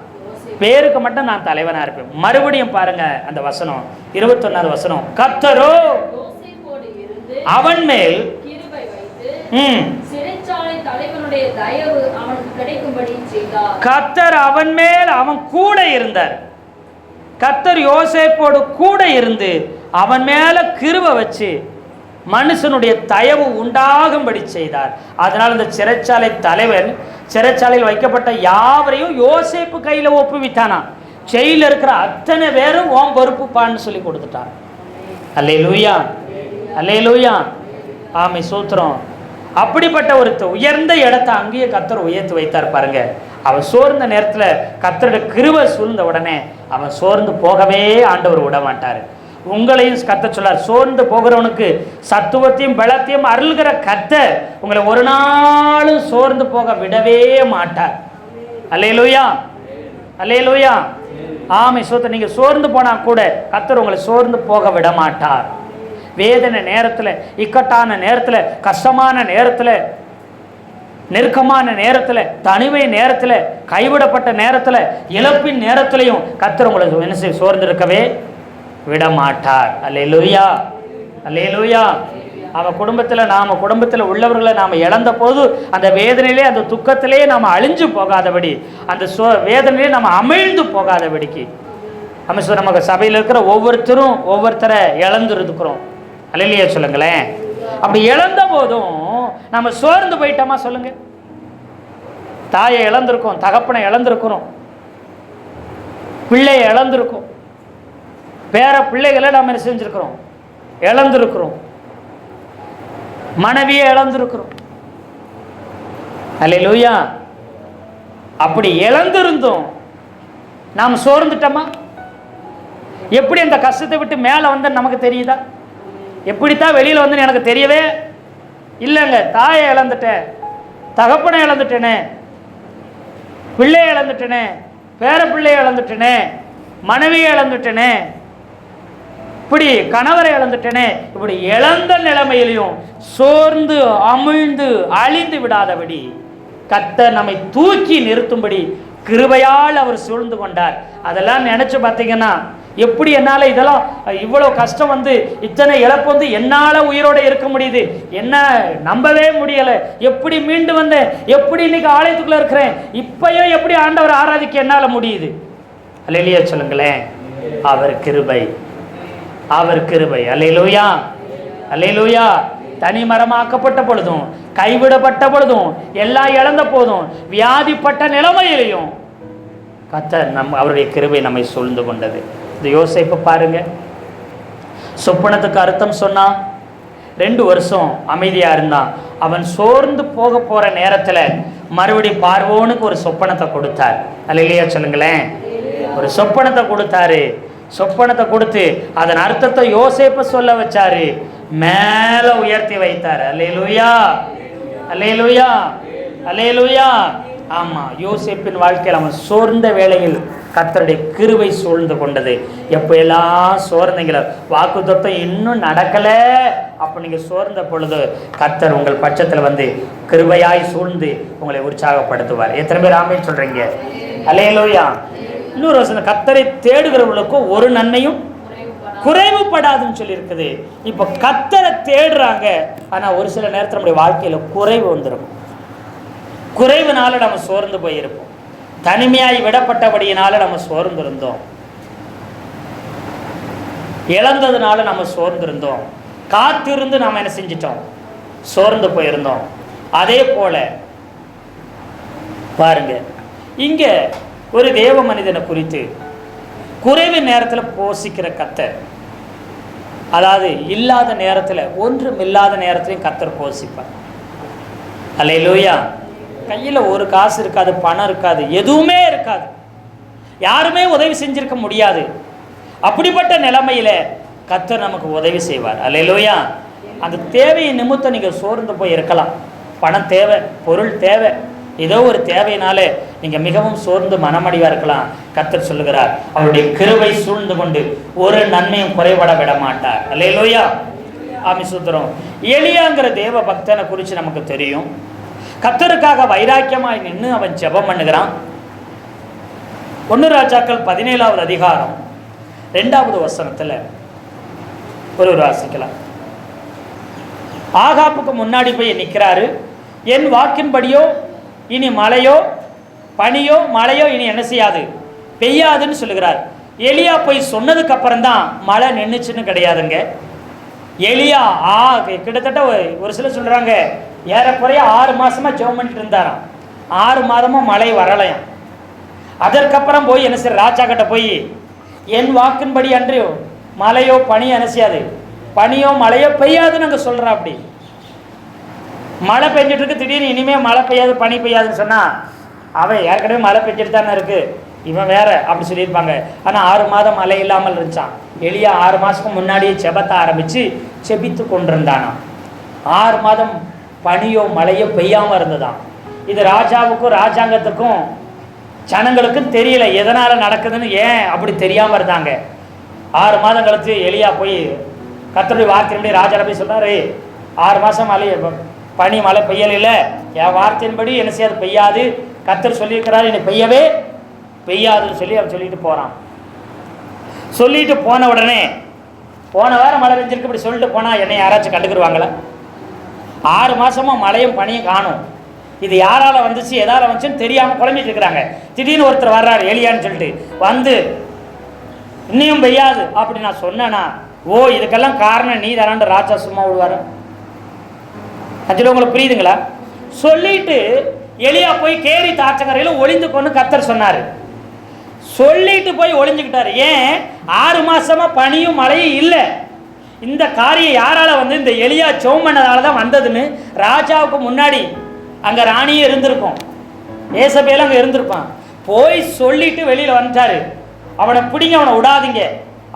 பேருக்கு மட்டும் நான் தலைவனா இருப்பேன். மறுபடியும் பாருங்க அந்த வசனம், 21வது வசனம். கர்த்தரோ அவன் மேல் கிருபை வைத்து சிறைச்சாலை தலைவனுடைய தயவு அவனுக்கு கிடைக்கும்படி செய்தார். கர்த்தர் அவன் மேல், அவன் கூட இருந்தார். கர்த்தர் யோசேப்போடு கூட இருந்து அவன் மேல கிருபை வச்சு மனுஷனுடைய தயவு உண்டாகும்படி செய்தார். அதனால் இந்த சிறைச்சாலை தலைவன் சிறைச்சாலையில் வைக்கப்பட்ட யாவரையும் யோசேப்பு கையில் ஒப்புவித்தானா. ஜெயிலில் இருக்கிற அத்தனை பேரும் ஓம் பொறுப்புப்பான்னு சொல்லி கொடுத்துட்டான். அல்லேலூயா, அல்லேலூயா, ஆமை சூத்திரம். அப்படிப்பட்ட ஒரு உயர்ந்த இடத்தை அங்கேயே கர்த்தர் உயர்த்தி வைத்தார் பாருங்க. அவன் சோர்ந்த நேரத்தில் கர்த்தருடைய கிருபை சூழ்ந்த உடனே அவன் சோர்ந்து போகவே ஆண்டவர் விட மாட்டார். உங்களையும் கர்த்தர் சொல்லார், சோர்ந்து போகிறவனுக்கு சத்துவத்தையும் பலத்தையும் அருள்கிற கர்த்தர் உங்களை ஒரு நாளும் சோர்ந்து போக விடவே மாட்டார். அல்லேலூயா, அல்லேலூயா, ஆமை சோத்த. நீங்கள் சோர்ந்து போனால் கூட கர்த்தர் உங்களை சோர்ந்து போக விட மாட்டார். வேதனை நேரத்தில், இக்கட்டான நேரத்தில், கஷ்டமான நேரத்தில், நெருக்கமான நேரத்தில், தனிமை நேரத்தில், கைவிடப்பட்ட நேரத்தில், இழப்பின் நேரத்திலையும் கர்த்தர் உங்களை என்ன செய்ய சோர்ந்திருக்கவே விட மாட்டார். அல்லேலூயா, அல்லேலூயா. அவன் குடும்பத்தில் உள்ளவர்களை நாம் இழந்த போது அந்த வேதனையிலே, அந்த துக்கத்திலே நாம் அழிஞ்சு போகாதபடி, அந்த வேதனையிலே நாம் அமிழ்ந்து போகாதபடிக்கு நமக்கு சபையில் இருக்கிற ஒவ்வொருத்தரும் ஒவ்வொருத்தரை இழந்துருக்கிறோம். அல்லேலூயா சொல்லுங்களேன். அப்படி இழந்த போதும் நம்ம சோர்ந்து போயிட்டோமா? சொல்லுங்க. தாயை இழந்திருக்கோம், தகப்பனை இழந்திருக்கிறோம், பிள்ளையை இழந்திருக்கோம், பேர பிள்ளைகளை நாம் என்ன செஞ்சிருக்கிறோம்? இழந்திருக்கிறோம், மனைவியை இழந்திருக்கிறோம். அல்லேலூயா. அப்படி இழந்திருந்தோம் நாம் சோர்ந்துட்டோமா? எப்படி அந்த கஷ்டத்தை விட்டு மேலே வந்து நமக்கு தெரியுதா? எப்படித்தான் வெளியில் வந்து எனக்கு தெரியவே இல்லைங்க. தாயை இழந்துட்டேன், தகப்பனை இழந்துட்டேனே, பிள்ளையை இழந்துட்டேனே, பேர பிள்ளையை இழந்துட்டேனே, மனைவியை இழந்துட்டேனே, இப்படி கணவரை இழந்துட்டேனே. இப்படி இழந்த நிலைமையிலையும் சோர்ந்து அமிழ்ந்து அழிந்து விடாதபடி கர்த்தர் நம்மை தூக்கி நிறுத்தும்படி கிருபையால் அவர் சூழ்ந்து கொண்டார். அதெல்லாம் நினைச்சு பார்த்தீங்கன்னா எப்படி என்னால் இதெல்லாம் இவ்வளோ கஷ்டம் வந்து இத்தனை இழப்பு வந்து என்னால் உயிரோடு இருக்க முடியுது, என்ன நம்பவே முடியலை, எப்படி மீண்டு வந்தேன், எப்படி இன்னைக்கு ஆலயத்துக்குள்ளே இருக்கிறேன், இப்பயும் எப்படி ஆண்டவர் ஆராதிக்க என்னால் முடியுது. அல்லேலூயா சொல்லுங்களேன். அவர் கிருபை, அவர் கிருபை. அல்லேலூயா, அல்லேலூயா. தனி மரமாக்கப்பட்ட பொழுதும், கைவிடப்பட்ட பொழுதும், எல்லாம் இழந்த போதும், வியாதிப்பட்ட நிலைமையிலையும் கர்த்தர் அவருடைய கிருபை நம்மை சூழ்ந்து கொண்டது. இந்த யோசேப்பு பாருங்க, சொப்பனத்துக்கு அர்த்தம் சொன்னா 2 வருஷம் அமைதியா இருந்தான். அவன் சோர்ந்து போக போற நேரத்துல மறுபடி பார்வோனுக்கு ஒரு சொப்பனத்தை கொடுத்தார். அல்லேலூயா சொல்லுங்களேன். ஒரு சொப்பனத்தை கொடுத்தாரு. சொப்பனத்தை கொடுத்து அதன் அர்த்தத்தை யோசேப்ப சொல்ல வச்சாரு, மேல உயர்த்தி வைத்தார். அல்லேலூயா, அல்லேலூயா, அல்லேலூயா. ஆமா, யோசேப்பின் வாழ்க்கையில் அவன் சோர்ந்த வேளையில் கர்த்தருடைய கிருபை சூழ்ந்து கொண்டது. எப்போ எல்லாம் சோர்ந்தீங்களோ, வாக்குத்தத்தம் இன்னும் நடக்கல, அப்போ நீங்க சோர்ந்த பொழுது கர்த்தர் உங்கள் பட்சத்தில் வந்து கிருபையாய் சூழ்ந்து உங்களை உற்சாகப்படுத்துவார். எத்தனை பேர் ஆமென் சொல்றீங்க? அல்லேலூயா. இன்னொரு வசனம், கர்த்தரை தேடுகிறவர்களுக்கும் ஒரு நன்மையும் குறைவுபடாதுன்னு சொல்லி இருக்குது. இப்போ கர்த்தரை தேடுறாங்க, ஆனா ஒரு சில நேரத்தில் நம்முடைய வாழ்க்கையில குறைவு வந்துடும். குறைவுனால நம்ம சோர்ந்து போயிருப்போம். தனிமையாய் விடப்பட்டபடியினால நம்ம சோர்ந்து இருந்தோம். இழந்ததுனால நம்ம சோர்ந்து இருந்தோம். காத்திருந்து நாம என்ன செஞ்சிட்டோம்? சோர்ந்து போயிருந்தோம். அதே போல பாருங்க, இங்க ஒரு தேவ மனிதனை குறித்து குறைவு நேரத்தில் போஷிக்கிற கர்த்தர், அதாவது இல்லாத நேரத்தில், ஒன்றும் இல்லாத நேரத்திலையும் கர்த்தர் போஷிப்பார். அல்லேலூயா. கையில் ஒரு காசு இருக்காது, பணம் இருக்காது, எதுவுமே இருக்காது, யாருமே உதவி செஞ்சிருக்க முடியாது. அப்படிப்பட்ட நிலைமையில கர்த்தர் நமக்கு உதவி செய்வார். அல்லேலூயா. அந்த தேவையை நிமித்தம் நீங்கள் சோர்ந்து போய் இருக்கலாம். பணம் தேவை, பொருள் தேவை, ஏதோ ஒரு தேவையினாலே நீங்கள் மிகவும் சோர்ந்து மனமடிவாக இருக்கலாம். கர்த்தர் சொல்லுகிறார், அவருடைய கிருபை சூழ்ந்து கொண்டு ஒரு நன்மையும் குறைபட விட மாட்டார். அல்லேலூயா. ஆமி சுத்திரம். எலியாங்கிற தேவ பக்தனை குறித்து நமக்கு தெரியும். கர்த்தருக்காக வைராக்கியமாய் நின்று அவன் ஜெபம் பண்ணுகிறான். 1 ராஜாக்கள் 17வது அதிகாரம் 2வது வசனத்தில் ஒரு வாசிக்கலாம். ஆகாப்புக்கு முன்னாடி போய் நிற்கிறாரு. என் வாக்கின்படியோ இனி மழையோ பனியோ மழையோ இனி என்ன செய்யாது, பெய்யாதுன்னு சொல்லுகிறார். எலியா போய் சொன்னதுக்கு அப்புறம் தான் மழை நின்றுச்சுன்னு கிடையாதுங்க. எலியா கிட்டத்தட்ட ஒரு சிலர் சொல்றாங்க, ஏறக்குறைய 6 மாசமா ஜெபம் பண்ணிட்டு இருந்தாராம். 6 மாதமும் மழை வரலையாம். அதற்கப்புறம் போய் என்ன செய்ய, ராஜா கிட்ட போய் என் வாக்கின்படி அன்று மழையோ பனியோ என்ன செய்யாது, பனியோ மழையோ பெய்யாதுன்னு அங்கே சொல்றா. அப்படி மழை பெஞ்சிட்டு இருக்கு, திடீர்னு இனிமே மழை பெய்யாது பனி பெய்யாதுன்னு சொன்னா அவன் ஏற்கனவே மழை பெஞ்சிட்டு தானே இருக்கு, இவன் வேற அப்படி சொல்லியிருப்பாங்க. ஆனால் 6 மாதம் மழை இல்லாமல் இருந்துச்சான். எலியா 6 மாதத்துக்கு முன்னாடியே செபத்தை ஆரம்பித்து செபித்து கொண்டிருந்தானாம். 6 மாதம் பனியோ மழையோ பெய்யாமல் இருந்ததாம். இது ராஜாவுக்கும் ராஜாங்கத்துக்கும் ஜனங்களுக்கும் தெரியல எதனால் நடக்குதுன்னு. ஏன் அப்படி தெரியாமல் இருந்தாங்க? 6 மாதம் கழித்து எலியா போய் கர்த்தருடைய வார்த்தையின்படி ராஜா போய் சொன்னார், 6 மாதம் மழை பனி மழை பெய்யல, என் வார்த்தையின்படி என்ன செய்யாது, பெய்யாது. கர்த்தர் சொல்லியிருக்கிறாரு, என்னை பெய்யவே பெய்யாதுன்னு சொல்லி அவன் சொல்லிட்டு போகிறான். சொல்லிட்டு போன உடனே, போன வாரம் மழை பெஞ்சிருக்கு இப்படி சொல்லிட்டு போனால் என்னை யாராச்சும் கண்டுக்கிடுவாங்களா? 6 மாதமாக மழையும் பனியும் காணும். இது யாரால் வந்துச்சு எதால் வந்துச்சுன்னு தெரியாமல் குழம்பிட்டு இருக்கிறாங்க. திடீர்னு ஒருத்தர் வர்றாரு எலியான்னு சொல்லிட்டு வந்து, இன்னையும் பெய்யாது அப்படி நான் சொன்னேன்னா, ஓ இதுக்கெல்லாம் காரணம் நீ தானான்னு ராஜா சும்மா விடுவார்? அதில் உங்களுக்கு புரியுதுங்களா? சொல்லிட்டு எலியா போய் கேரி தாற்றங்கரையில் ஒளிந்து கொண்டு கர்த்தர் சொன்னார். சொல்லிட்டு போய் ஒளிஞ்சுக்கிட்டாரு. ஏன்? 6 மாசமா பனியும் மழையும் இல்லை. இந்த காரியம் யாரால வந்து, இந்த எலியா ஜெபம் பண்ணதால தான் வந்ததுன்னு ராஜாவுக்கு முன்னாடி அங்கே ராணியே இருந்திருக்கும், ஏசபேல அங்கே இருந்திருப்பான். போய் சொல்லிட்டு வெளியில் வந்துட்டாரு. அவனை பிடிங்க, அவனை விடாதீங்க,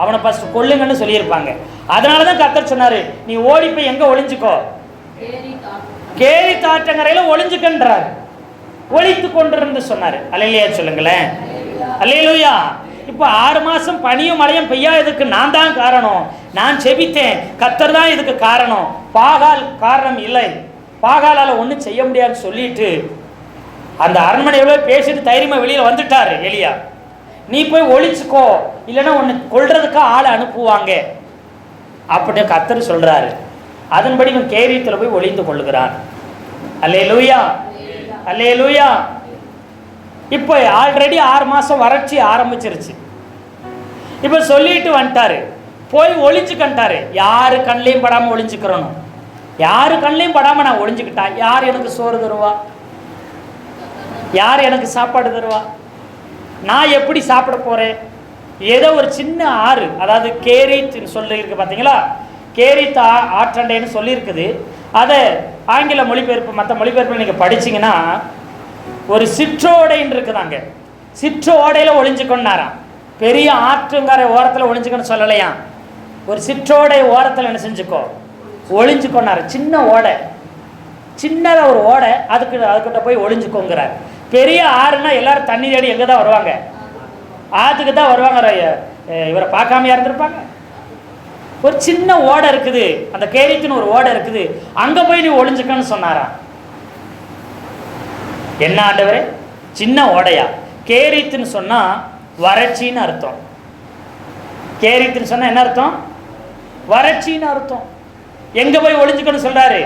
அவனை ஃபர்ஸ்ட் கொல்லுங்கன்னு சொல்லியிருப்பாங்க. அதனால தான் கர்த்தர் சொன்னாரு, நீ ஓடி போய் எங்கே ஒளிஞ்சுக்கோ, கேரி தாற்றங்கரையில் ஒளிஞ்சுக்கன்றார். ஒளித்து கொண்டிருந்து சொன்னார். அல்லேலூயா சொல்லுங்களேன். அல்லேலூயா. இப்போ 6 மாதம் பனியும் மழையும் பெய்யாததுக்கு நான் தான் காரணம். நான் செபித்தேன், கர்த்தர் தான் இதுக்கு காரணம், பாகால் காரணம் இல்லை, பாகாலால் ஒன்றும் செய்ய முடியாதுன்னு சொல்லிட்டு அந்த அரண்மனையோட பேசிட்டு தைரியமாக வெளியில் வந்துட்டார் எலியா. நீ போய் ஒளிச்சுக்கோ, இல்லைன்னா ஒன்று கொல்றதுக்கு ஆளை அனுப்புவாங்க அப்படின்னு கர்த்தர் சொல்கிறாரு. அதன்படி இவன் கேரியத்தில் போய் ஒளிந்து கொள்ளுகிறான். அல்லேலூயா, அல்லேலூயா. இப்போ ஆல்ரெடி 6 மாதம் வறட்சி ஆரம்பிச்சிருச்சு. இப்போ சொல்லிட்டு வந்துட்டாரு, போய் ஒளிஞ்சுக்கிட்டாரு. யாரு கண்ணிலையும் படாமல் ஒளிஞ்சுக்கிறணும். யாரு கண்ணிலையும் படாமல் நான் ஒளிஞ்சுக்கிட்டா யார் எனக்கு சோறு தருவா? யார் எனக்கு சாப்பாடு தருவா? நான் எப்படி சாப்பிட போகிறேன்? ஏதோ ஒரு சின்ன ஆறு, அதாவது கேரிட்னு சொல்லியிருக்கு பார்த்தீங்களா, கேரித் ஆற்றண்டைன்னு சொல்லியிருக்குது. அதை ஆங்கில மொழிபெயர்ப்பு மற்ற மொழிபெயர்ப்பில் நீங்கள் படிச்சிங்கன்னா ஒரு சிற்றோடைன்னு இருக்குதாங்க. சிற்றோடையில் ஒளிஞ்சுக்கொண்டாராம். பெரிய ஆற்றுங்கரை ஓரத்தில் ஒளிஞ்சுக்கன்னு சொல்லலையா, ஒரு சிற்றோடை ஓரத்தில் என்ன செஞ்சுக்கோ ஒளிஞ்சுக்கொண்டார். சின்ன ஓடை, சின்னதாக ஒரு ஓடை, அதுக்கிட்ட போய் ஒளிஞ்சுக்கோங்கிறார். பெரிய ஆறுனா எல்லாரும் தண்ணி தேடி எங்கே தான் வருவாங்க? ஆற்றுக்கு தான் வருவாங்க. இவரை பார்க்காமையா இருந்திருப்பாங்க. ஒரு சின்ன ஓடை இருக்குது, அந்த கேரித்துன்னு ஒரு ஓடை இருக்குது, அங்கே போய் நீ ஒளிஞ்சுக்கன்னு சொன்னாரா? என்ன ஆண்டவரே, சின்ன ஓடையா? கேரித்துன்னு சொன்னால் வறட்சின்னு அர்த்தம். கேரித்துன்னு சொன்னால் என்ன அர்த்தம்? வறட்சின்னு அர்த்தம். எங்கே போய் ஒளிஞ்சுக்கன்னு சொல்கிறாரு?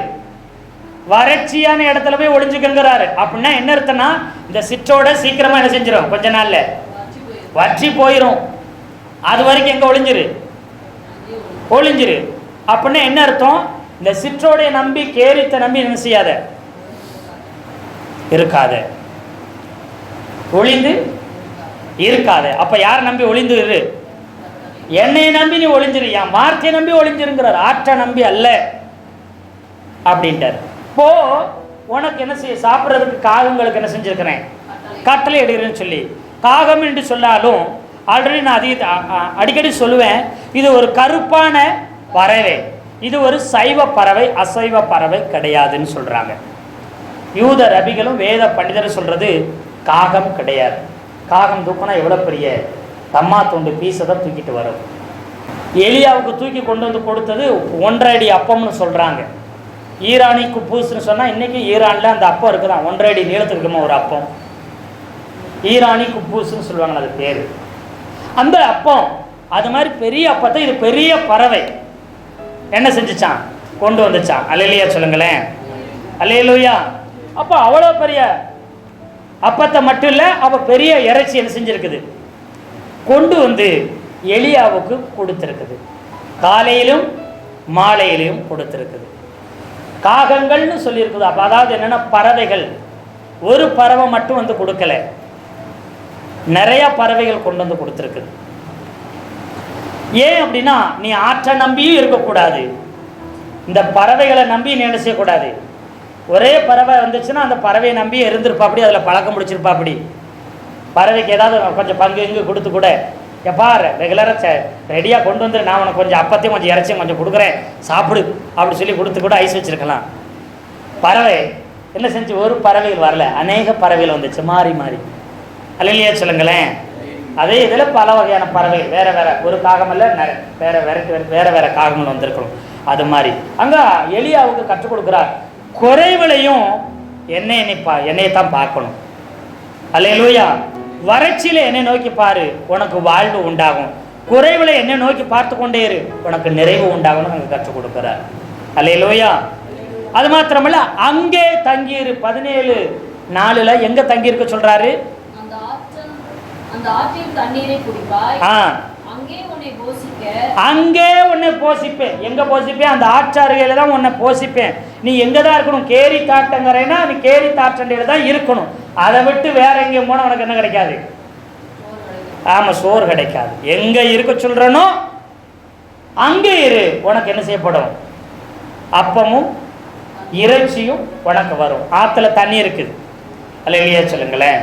வறட்சியான இடத்துல போய் ஒளிஞ்சுக்கங்கிறாரு. அப்படின்னா என்ன அர்த்தம்னா, இந்த சிற்றோட சீக்கிரமாக என்ன செஞ்சிடும், கொஞ்ச நாளில் வற்றி போயிடும். அது வரைக்கும் எங்கே ஒளிஞ்சிரு? ஒளிஞ்சிரு. அப்படின்னா என்ன அர்த்தம்? இந்த சிற்றோடைய நம்பி கேரித்தை நம்பி என்ன செய்யாத, இருக்காத, ஒளிந்து இருக்காத. அப்ப யார் நம்பி ஒளிந்து இரு? என்னை நம்பி நீ ஒளிஞ்சிரு, என் வார்த்தையை நம்பி ஒளிஞ்சிருங்கிறார். ஆற்ற நம்பி அல்ல அப்படின்ட்டார். இப்போ உனக்கு என்ன செய்ய, சாப்பிட்றதுக்கு காகங்களுக்கு என்ன செஞ்சிருக்கிறேன், கட்டளை எடுக்கிறேன்னு சொல்லி. காகம் என்று சொன்னாலும் ஆல்ரெடி நான் அடிக்கடி சொல்லுவேன், இது ஒரு கருப்பான பறவை, இது ஒரு சைவ பறவை, அசைவ பறவை கிடையாதுன்னு சொல்றாங்க. யூத ரபிகளும் வேத பண்டிதரும் சொல்றது காகம் கிடையாது. காகம் தூக்கினா எவ்வளோ பெரிய தம்மா துண்டு பீஸை தான் தூக்கிட்டு வரும். எலியாவுக்கு தூக்கி கொண்டு வந்து கொடுத்தது 1.5 அடி அப்பம்னு சொல்கிறாங்க. ஈரானி குப்பூஸ்ன்னு சொன்னால் இன்றைக்கி ஈரானில் அந்த அப்பம் இருக்குதான், 1.5 அடி நீளத்துக்கு இருக்குமா ஒரு அப்பம், ஈரானி குப்பூஸ்ன்னு சொல்லுவாங்க அது பேர். அந்த அப்பம் அது மாதிரி பெரிய அப்பத்தை இது பெரிய பறவை என்ன செஞ்சுச்சான், கொண்டு வந்துச்சான். அல்லேலூயா சொல்லுங்களேன், அல்லேலூயா. அப்போ அவ்வளோ பெரிய அப்பத்தை மட்டும் இல்லை, அப்போ பெரிய இறைச்சி என்ன செஞ்சுருக்குது, கொண்டு வந்து எலியாவுக்கு கொடுத்துருக்குது. காலையிலும் மாலையிலையும் கொடுத்துருக்குது. காகங்கள்னு சொல்லியிருக்குது. அப்போ அதாவது என்னென்னா பறவைகள், ஒரு பறவை மட்டும் வந்து கொடுக்கல, நிறைய பறவைகள் கொண்டு வந்து கொடுத்துருக்குது. ஏன் அப்படின்னா, நீ ஆற்ற நம்பியும் இருக்கக்கூடாது, இந்த பறவைகளை நம்பி நீ என்ன செய்யக்கூடாது. ஒரே பறவை வந்துச்சுன்னா அந்த பறவையை நம்பி இருந்திருப்பா, அப்படி அதில் பழக்கம் முடிச்சிருப்பா. அப்படி பறவைக்கு ஏதாவது கொஞ்சம் பங்கு இங்கு கொடுத்து கூட, எப்பா ரெகுலராக ரெடியாக கொண்டு வந்து நான் உனக்கு கொஞ்சம் அப்பத்தையும் கொஞ்சம் இறைச்சியும் கொஞ்சம் கொடுக்குறேன் சாப்பிடு அப்படி சொல்லி கொடுத்து கூட ஐஸ் வச்சுருக்கலாம். பறவை என்ன செஞ்சு, ஒரு பறவைகள் வரல, அநேக பறவைகள் வந்துச்சு மாறி மாறி. அல்லேலூயா சொல்லுங்களேன். அதே இதில் பல வகையான பறவைகள், வேறு வேறு, ஒரு காகம் இல்லை, வேறு வேறு காகங்கள் வந்திருக்கணும். அது மாதிரி அங்கே எலியாவுக்கு கற்றுக் கொடுக்குறார். குறைவிலையும் என்னையை தான் பார்க்கணும். அல்லேலூயா. வறட்சியில் என்னை நோக்கி பாரு, உனக்கு வாழ்வு உண்டாகும். குறைவில் என்னை நோக்கி பார்த்து கொண்டே இரு, உனக்கு நிறைவு உண்டாகும்னு அங்கே கற்றுக் கொடுக்குறார். அல்லேலூயா. அது மாத்திரமல்ல, அங்கே தங்கியிரு. 17:4 எங்க தங்கியிருக்க சொல்றாரு, அங்கே உன்னை போசிப்பேன். எங்க போசிப்பேன்? அந்த ஆற்றாறுகையில தான் உன்னை போசிப்பேன். நீ எங்க தான் இருக்கணும்? கேரி தாட்டங்கரைனா நீ கேரி தாட்டண்டையில தான் இருக்கணும். அதை விட்டு வேற எங்கேயும் போனால் உனக்கு என்ன கிடைக்காது? ஆமா, சோறு கிடைக்காது. எங்க இருக்க சொல்றனோ அங்கே இரு, உனக்கு என்ன செய்யப்படும்? அப்பமும் இறைச்சியும் உனக்கு வரும். ஆத்துல தண்ணி இருக்குது. அல்லேலூயா சொல்லுங்களேன்,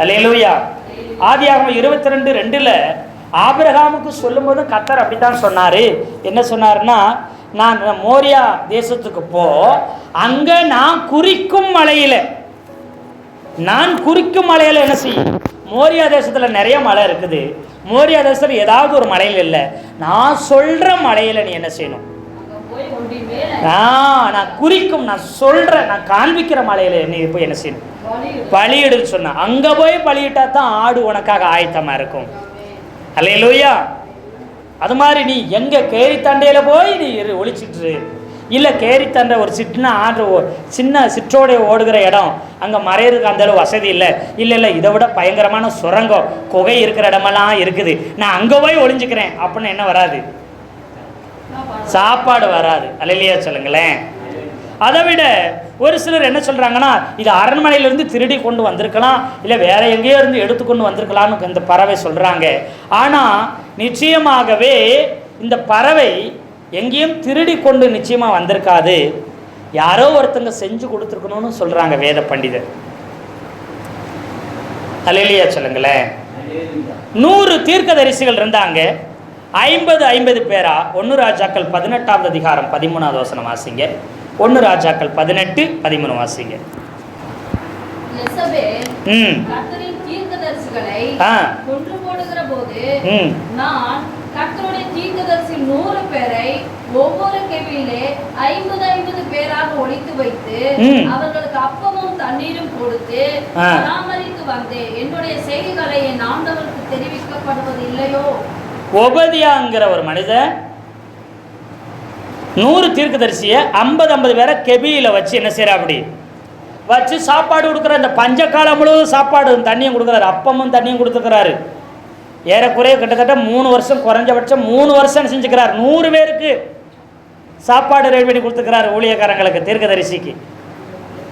அல்லேலூயா. ஆதியாகமம் 22:2 ஆபிரகாமுக்கு சொல்லும்போது கர்த்தர் அப்படித்தான் சொன்னாரு. என்ன சொன்னாருன்னா, நான் மோரியா தேசத்துக்கு போ, அங்க நான் குறிக்கும் மலையில என்ன செய்யும்? மோரியா தேசத்துல நிறைய மலை இருக்குது. மோரியா தேசத்துல ஏதாவது ஒரு மலையில இல்லை, நான் சொல்ற மலையில நீ என்ன செய்யணும்? நான் குறிக்கும், நான் சொல்றேன், நான் காண்பிக்கிற மலையில நீ போய் என்ன செய்யணும்? பலியிடுன்னு சொன்ன. அங்க போய் பலியிட்டா தான் ஆடு உனக்காக ஆயத்தமா இருக்கும். அல்லேலூயா. அது மாதிரி நீ எங்க கேரித்தண்டையில போய் நீ ஒளிச்சிட்டு, இல்லை கேரித்தண்டை ஒரு சின்ன சிற்றோடைய ஓடுகிற இடம், அங்கே மறையிறதுக்கு அந்த அளவு வசதி இல்லை, இல்லை இதை விட பயங்கரமான சுரங்கம் குகை இருக்கிற இடமெல்லாம் இருக்குது, நான் அங்கே போய் ஒளிஞ்சுக்கிறேன் அப்படின்னு என்ன வராது? சாப்பாடு வராது. அல்லேலூயா சொல்லுங்களேன். அதை விட ஒரு சிலர் என்ன சொல்றாங்கன்னா, இது அரண்மனையிலிருந்து திருடி கொண்டு வந்திருக்கலாம், இல்லை வேற எங்கேயோ இருந்து எடுத்துக்கொண்டு வந்திருக்கலாம்னு இந்த பறவை சொல்றாங்க. ஆனா நிச்சயமாகவே இந்த பறவை எங்கேயும் திருடி கொண்டு நிச்சயமா வந்திருக்காது. யாரோ ஒருத்தங்க செஞ்சு கொடுத்துருக்கணும்னு சொல்றாங்க வேத பண்டிதர். அல்லேலூயா சொல்லுங்களேன். 100 தீர்க்கதரிசிகள் இருந்தாங்க. 50 பேரா. 1 ராஜாக்கள் 18வது அதிகாரம் 13வது வசனம் வாசிங்க. 1 ராஜாக்கள் 18:13 வாசிங்க. கர்த்தரின் தீர்க்கதரிசிகளை கொன்று போடுகிற போது நான் கர்த்தருடைய தீர்க்கதரிசி 100 பேரை ஒவ்வொரு கெபியிலே 50 பேராக ஒளித்து வைத்து அவர்களுக்கு அப்பமும் தண்ணீரும் கொடுத்து பராமரித்து வந்தேன். என்னுடைய செய்திகளை என் ஆண்டவருக்கு தெரிவிக்கப்படுவது இல்லையோ? ஒபதியாங்கிற ஒரு மனிதன் 100 தீர்க்கதரிசியை 50 பேரை கெபியில வச்சு என்ன செய்யற, அப்படி வச்சு சாப்பாடு கொடுக்குற. இந்த பஞ்ச காலம் முழுவதும் சாப்பாடு தண்ணியும் கொடுக்குறாரு, அப்பமும் தண்ணியும் கொடுத்துக்கிறாரு. ஏறக்குறைய கிட்டத்தட்ட 3 வருஷம், குறைஞ்சபட்சம் 3 வருஷம் செஞ்சுக்கிறார். 100 பேருக்கு சாப்பாடு ரெடி பண்ணி கொடுத்துக்கிறாரு. ஊழியக்காரங்களுக்கு, தீர்க்கதரிசிக்கு.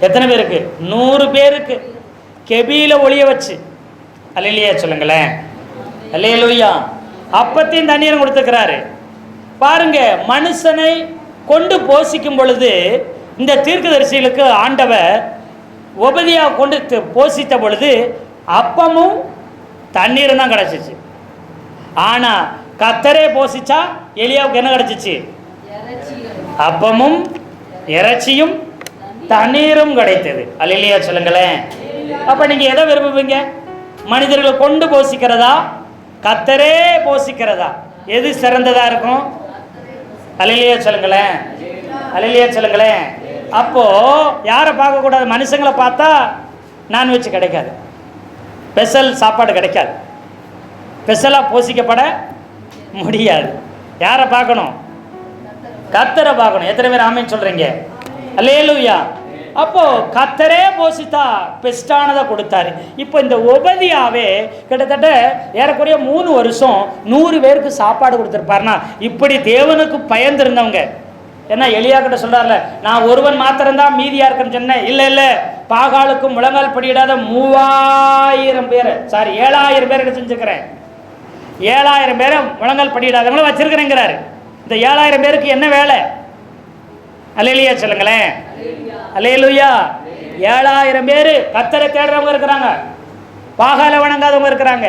எத்தனை பேருக்கு? 100 பேருக்கு கெபியில ஒளிய வச்சு. அல்லேலூயா சொல்லுங்களேன். அல்லேலூயா. அப்பத்தையும் தண்ணீரும் கொடுத்துக்கிறாரு. பாருங்க, மனுஷனை கொண்டு போஷிக்கும் பொழுது இந்த தீர்க்கதரிசிகளுக்கு ஆண்டவர் ஒபதியா கொண்டு போஷித்த பொழுது அப்பமும் தண்ணீரும் தான் கிடச்சிச்சு. ஆனா கர்த்தரே போஷிச்சா எலியாவுக்கு என்ன கிடச்சிச்சு? அப்பமும் இறைச்சியும் தண்ணீரும் கிடைத்தது. அல்லேலூயா சொல்லுங்களேன். அப்ப நீங்க எதை விரும்புவீங்க? மனிதர்களை கொண்டு போஷிக்கிறதா, கர்த்தரே போஷிக்கிறதா? எது சிறந்ததா இருக்கும்? அல்லேலூயா சொல்லுங்களேன். அல்லேலூயா சொல்லுங்களேன். அப்போ யாரை பார்க்கக்கூடாது? மனுஷங்களை பார்த்தா நான்வெஜ் கிடைக்காது, ஸ்பெஷல் சாப்பாடு கிடைக்காது, ஸ்பெஷலாக போஷிக்கப்பட முடியாது. யாரை பார்க்கணும்? கர்த்தரை பார்க்கணும். எத்தனை பேர் ஆமென் சொல்றீங்க? அல்லேலூயா. அப்போ கர்த்தரே போஷித்தா பெஸ்டானதை கொடுத்தாரு. இப்போ இந்த ஒபதியாவே கிட்டத்தட்ட ஏறக்குறைய 3 வருஷம் 100 பேருக்கு சாப்பாடு கொடுத்துருப்பாருனா, இப்படி தேவனுக்கு பயந்துருந்தவங்க. ஏன்னா எலியா கிட்ட சொல்றாருல, நான் ஒருவன் மாத்திரம்தான் மீதியா இருக்குன்னு சொன்னேன். இல்லை, பாகாலுக்கும் முழங்கால் படியிடாத 3000 பேர், 7000 பேர் செஞ்சுக்கிறேன். 7000 பேரை முழங்கால் படியிடாதவங்களும் வச்சிருக்கிறேங்கிறாரு. இந்த 7000 பேருக்கு என்ன வேலை? அல்லேலூயா சொல்லுங்களேன். அல்லேலூயா. 7000 பேர் கர்த்தரை தேடுறவங்க இருக்கிறாங்க, பாகால வணங்காதவங்க இருக்கிறாங்க.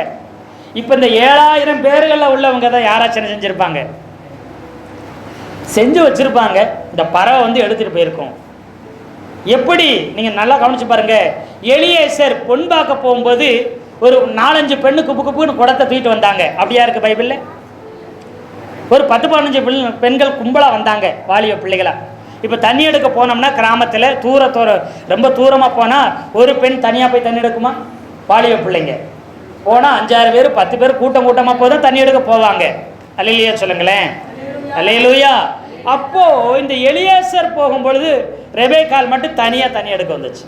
இப்போ இந்த 7000 பேர்களில் உள்ளவங்க தான் யாராச்சும் செஞ்சிருப்பாங்க, செஞ்சு வச்சிருப்பாங்க. இந்த பறவை வந்து எடுத்துட்டு போயிருக்கோம். எப்படி? நீங்க நல்லா கவனிச்சு பாருங்க. எலியேசர் பொன் பார்க்க போகும்போது ஒரு 4-5 பெண்ணு குப்புன்னு குடத்தை தூக்கிட்டு வந்தாங்க. அப்படியா இருக்கு பைபிள்ல? ஒரு 10-15 பெண்கள் கும்பலா வந்தாங்க, வாலிப பிள்ளைகளா. இப்போ தண்ணி எடுக்க போனோம்னா கிராமத்தில் ரொம்ப தூரமாக போனால் ஒரு பெண் தனியாக போய் தண்ணி எடுக்குமா? வாலிப பிள்ளைங்க போனால் 5-6 பேர் 10 பேர் கூட்டமாக போதும் தண்ணி எடுக்க போவாங்க. அல்லேலூயா சொல்லுங்களேன். அல்லேலூயா. அப்போ இந்த எலியேசர் போகும்பொழுது ரெபேக்காள் மட்டும் தனியாக தண்ணி எடுக்க வந்துச்சு.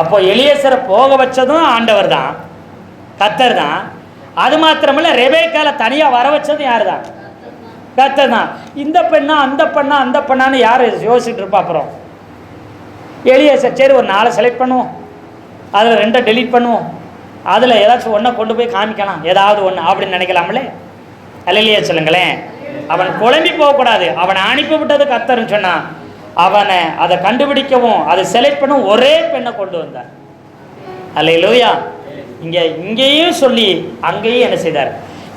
அப்போ எலியேசரை போக வச்சதும் ஆண்டவர் தான், கர்த்தர் தான். அது மாத்திரமல்ல, ரெபேக்காளை தனியாக வர வச்சதும் யார் தான்? கர்த்தர் தான். இந்த பெண்ணா அந்த பெண்ணான்னு யார் யோசிச்சுட்டு இருப்பா? அப்புறம் எலியேசர் சரி ஒரு 4 செலக்ட் பண்ணுவோம், அதில் 2 டெலீட் பண்ணுவோம், அதில் ஏதாச்சும் ஒன்றை கொண்டு போய் காமிக்கலாம், ஏதாவது ஒன்று அப்படின்னு நினைக்கலாம்லே. அல்லேலூயா சொல்லுங்களேன். அவன் குழம்பி போகக்கூடாது. அவனை அனுப்பி விட்டது கர்த்தர்னு சொன்னான். அவனை அதை கண்டுபிடிக்கவும் அதை செலக்ட் பண்ணவும் ஒரே பெண்ணை கொண்டு வந்தார். அல்லேலூயா. இங்கேயும் சொல்லி அங்கேயும் என்ன செய்தார்?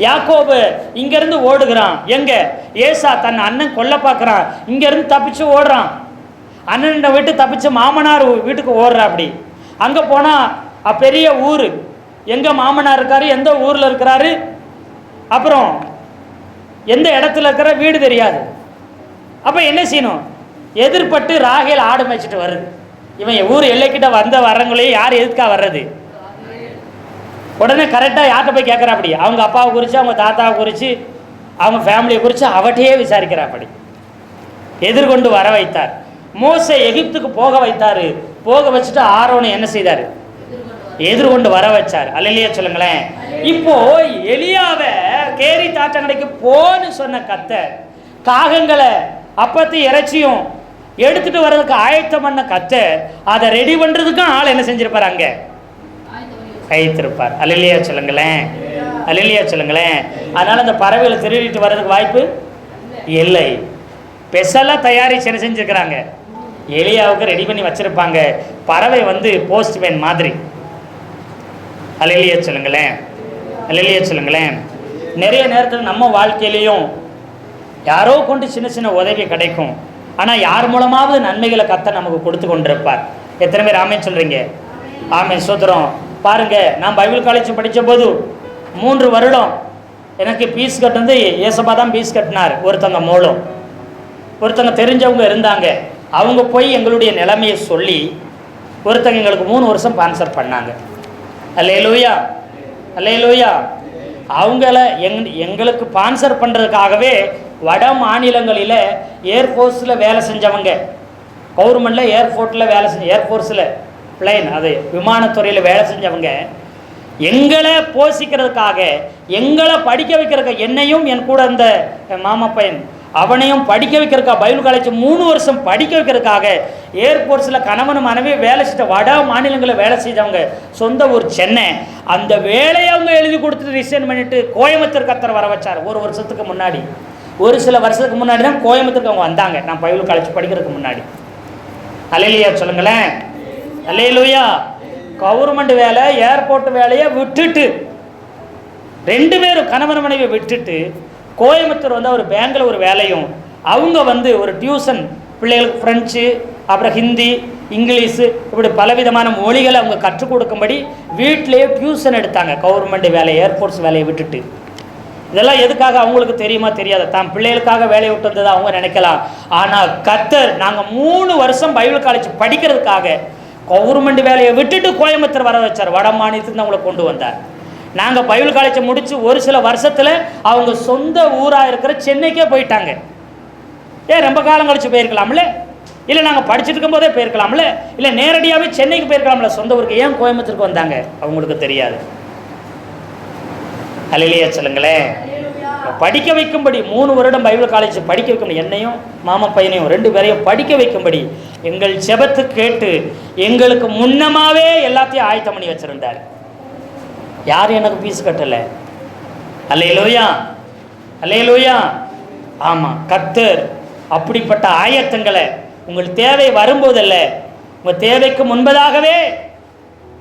யாக்கோபு இங்கிருந்து ஓடுகிறான். எங்க? ஏசா தன் அண்ணன் கொல்ல பார்க்குறான். இங்கேருந்து தப்பிச்சு ஓடுறான். அண்ணன் வீட்டு தப்பிச்சு மாமனார் வீட்டுக்கு ஓடுறா. அப்படி அங்கே போனால் பெரிய ஊர். எங்கே மாமனார் இருக்காரு, எந்த ஊரில் இருக்கிறாரு, அப்புறம் எந்த இடத்துல இருக்கிற வீடு தெரியாது. அப்போ என்ன செய்யணும்? எதிர்பட்டு ராகேல் ஆடு மேய்ச்சிட்டு வருது. இவன் ஊர் எல்லைக்கிட்ட வரவங்களையே யார் எதுக்கா வர்றது? உடனே கரெக்டாக யார்கிட்ட போய் கேட்குறாப்படி? அவங்க அப்பாவை குறித்து, அவங்க தாத்தாவை குறித்து, அவங்க ஃபேமிலியை குறித்து அவட்டையே விசாரிக்கிறாப்படி. எதிர்கொண்டு வர வைத்தார். மோசே எகிப்துக்கு போக வைத்தார். போக வச்சுட்டு ஆரோனை என்ன செய்தார்? எதிர்கொண்டு வர வச்சார். அல்லேலூயா சொல்லுங்களேன். இப்போ எலியாவை கேரி தாற்றங்கடைக்கு போன்னு சொன்ன கர்த்தர் காகங்களை அப்பத்தையும் இறைச்சியும் எடுத்துட்டு வர்றதுக்கு ஆயத்தம் பண்ண கர்த்தர் அதை ரெடி பண்றதுக்கும் ஆள் என்ன செஞ்சிருப்பார், அங்க கைத்திருப்பார். அல்லேலூயா சொல்லுங்களேன், அல்லேலூயா சொல்லுங்களேன். அதனால அந்த பறவைகளை திருடிட்டு வர்றதுக்கு வாய்ப்பு இல்லை. ஸ்பெஷலாக தயாரிச்சு என்ன செஞ்சுருக்கிறாங்க, எலியாவுக்கு ரெடி பண்ணி வச்சிருப்பாங்க. பறவை வந்து போஸ்ட்மேன் மாதிரி. அல்லேலூயா சொல்லுங்களேன், அல்லேலூயா சொல்லுங்களேன். நிறைய நேரத்தில் நம்ம வாழ்க்கையிலையும் யாரோ கொண்டு சின்ன சின்ன உதவி கிடைக்கும், ஆனால் யார் மூலமாவது நன்மைகளை கர்த்தர் நமக்கு கொடுத்து கொண்டிருப்பார். எத்தனை பேர் ஆமென் சொல்கிறீங்க? ஆமென் சோதரம். பாருங்க, நான் பைபிள் காலேஜ் படித்த போது 3 வருடம் எனக்கு ஃபீஸ் கட்டுறது ஏசப்பா தான் ஃபீஸ் கட்டினார். ஒருத்தங்க மூலம் ஒருத்தங்க தெரிஞ்சவங்க இருந்தாங்க. அவங்க போய் எங்களுடைய நிலைமையை சொல்லி ஒருத்தங்க எங்களுக்கு 3 வருஷம் ஸ்பான்சர் பண்ணாங்க. அல்லேலூயா, அல்லேலூயா. அவங்கள எங்களுக்கு ஸ்பான்சர் பண்ணுறதுக்காகவே வட மாநிலங்களில் ஏர்ஃபோர்ஸில் வேலை செஞ்சவங்க, கவர்மெண்ட்டில் ஏர்ஃபோர்ட்டில் வேலை செஞ்ச ஏர்ஃபோர்ஸில் பிளைன் அது விமானத்துறையில் வேலை செஞ்சவங்க எங்களை போஷிக்கிறதுக்காக, எங்களை படிக்க வைக்கிறதுக்கு, என்னையும் என் கூட இருந்த மாமா பையன் அவனையும் படிக்க வைக்கிறதுக்காக பைபிள் காலேஜ் 3 வருஷம் படிக்க வைக்கிறதுக்காக ஏர்போர்ட்ஸில் கணவன் மனைவி வேலை செஞ்ச வட மாநிலங்களில் வேலை செய்தவங்க, சொந்த ஊர் சென்னை. அந்த வேலையை அவங்க எழுதி கொடுத்துட்டு ரிசைன் பண்ணிட்டு கோயம்புத்தூர் கர்த்தர் வர வச்சார். 1 வருஷத்துக்கு முன்னாடி, ஒரு சில வருஷத்துக்கு முன்னாடி தான் கோயம்புத்தூருக்கு அவங்க வந்தாங்க, நான் பைபிள் காலேஜ் படிக்கிறதுக்கு முன்னாடி. அல்லேலூயா சொல்லுங்களேன், அல்லேலூயா. கவர்மெண்ட் வேலை, ஏர்போர்ட் வேலையை விட்டுட்டு 2 பேரும் கணவன் மனைவியை விட்டுட்டு கோயம்புத்தூர் வந்து ஒரு பேங்கில் ஒரு வேலையும், அவங்க வந்து ஒரு டியூஷன் பிள்ளைகளுக்கு ஃப்ரெஞ்சு, அப்புறம் ஹிந்தி, இங்கிலீஷு, இப்படி பலவிதமான மொழிகளை அவங்க கற்றுக் கொடுக்கும்படி வீட்டிலேயே டியூஷன் எடுத்தாங்க. கவர்மெண்ட் வேலை, ஏர்ஃபோர்ஸ் வேலையை விட்டுட்டு. இதெல்லாம் எதுக்காக அவங்களுக்கு தெரியுமா தெரியாது, தான் பிள்ளைகளுக்காக வேலையை விட்டு வந்ததை அவங்க நினைக்கலாம். ஆனால் கர்த்தர் நாங்கள் 3 வருஷம் பைபிள் காலேஜ் படிக்கிறதுக்காக கவர்மெண்ட் வேலையை விட்டுட்டு கோயம்புத்தூர் வர வச்சார். வட மாநிலத்துக்கு அவங்களை கொண்டு வந்தார். நாங்கள் பைபிள் காலேஜை முடித்து ஒரு சில வருஷத்தில் அவங்க சொந்த ஊராக இருக்கிற சென்னைக்கே போயிட்டாங்க. ஏன் ரொம்ப காலம் கழிச்சு போயிருக்கலாம்ல, இல்லை நாங்கள் படிச்சுட்டு இருக்கும் போதே போயிருக்கலாம்ல, இல்லை நேரடியாகவே சென்னைக்கு போயிருக்கலாம்ல, சொந்த ஊருக்கு. ஏன் கோயம்புத்தூருக்கு வந்தாங்க அவங்களுக்கு தெரியாது. அல்லேலூயா சொல்லுங்களேன். படிக்க வைக்கும்படி 3 வருடம் பைபிள் காலேஜ் படிக்க வைக்கும்படி, என்னையும் மாமா பையனையும் 2 பேரையும் படிக்க வைக்கும்படி எங்கள் செபத்து கேட்டு எங்களுக்கு முன்னமாவே எல்லாத்தையும் ஆயத்தம் பண்ணி வச்சிருந்தார். யாரும் எனக்கு ஃபீஸ் கட்டலை. அல்லேலூயா, அல்லேலூயா. ஆமாம், கர்த்தர் அப்படிப்பட்ட ஆயத்தங்களை உங்கள் தேவை வரும்போதல்ல, உங்கள் தேவைக்கு முன்பதாகவே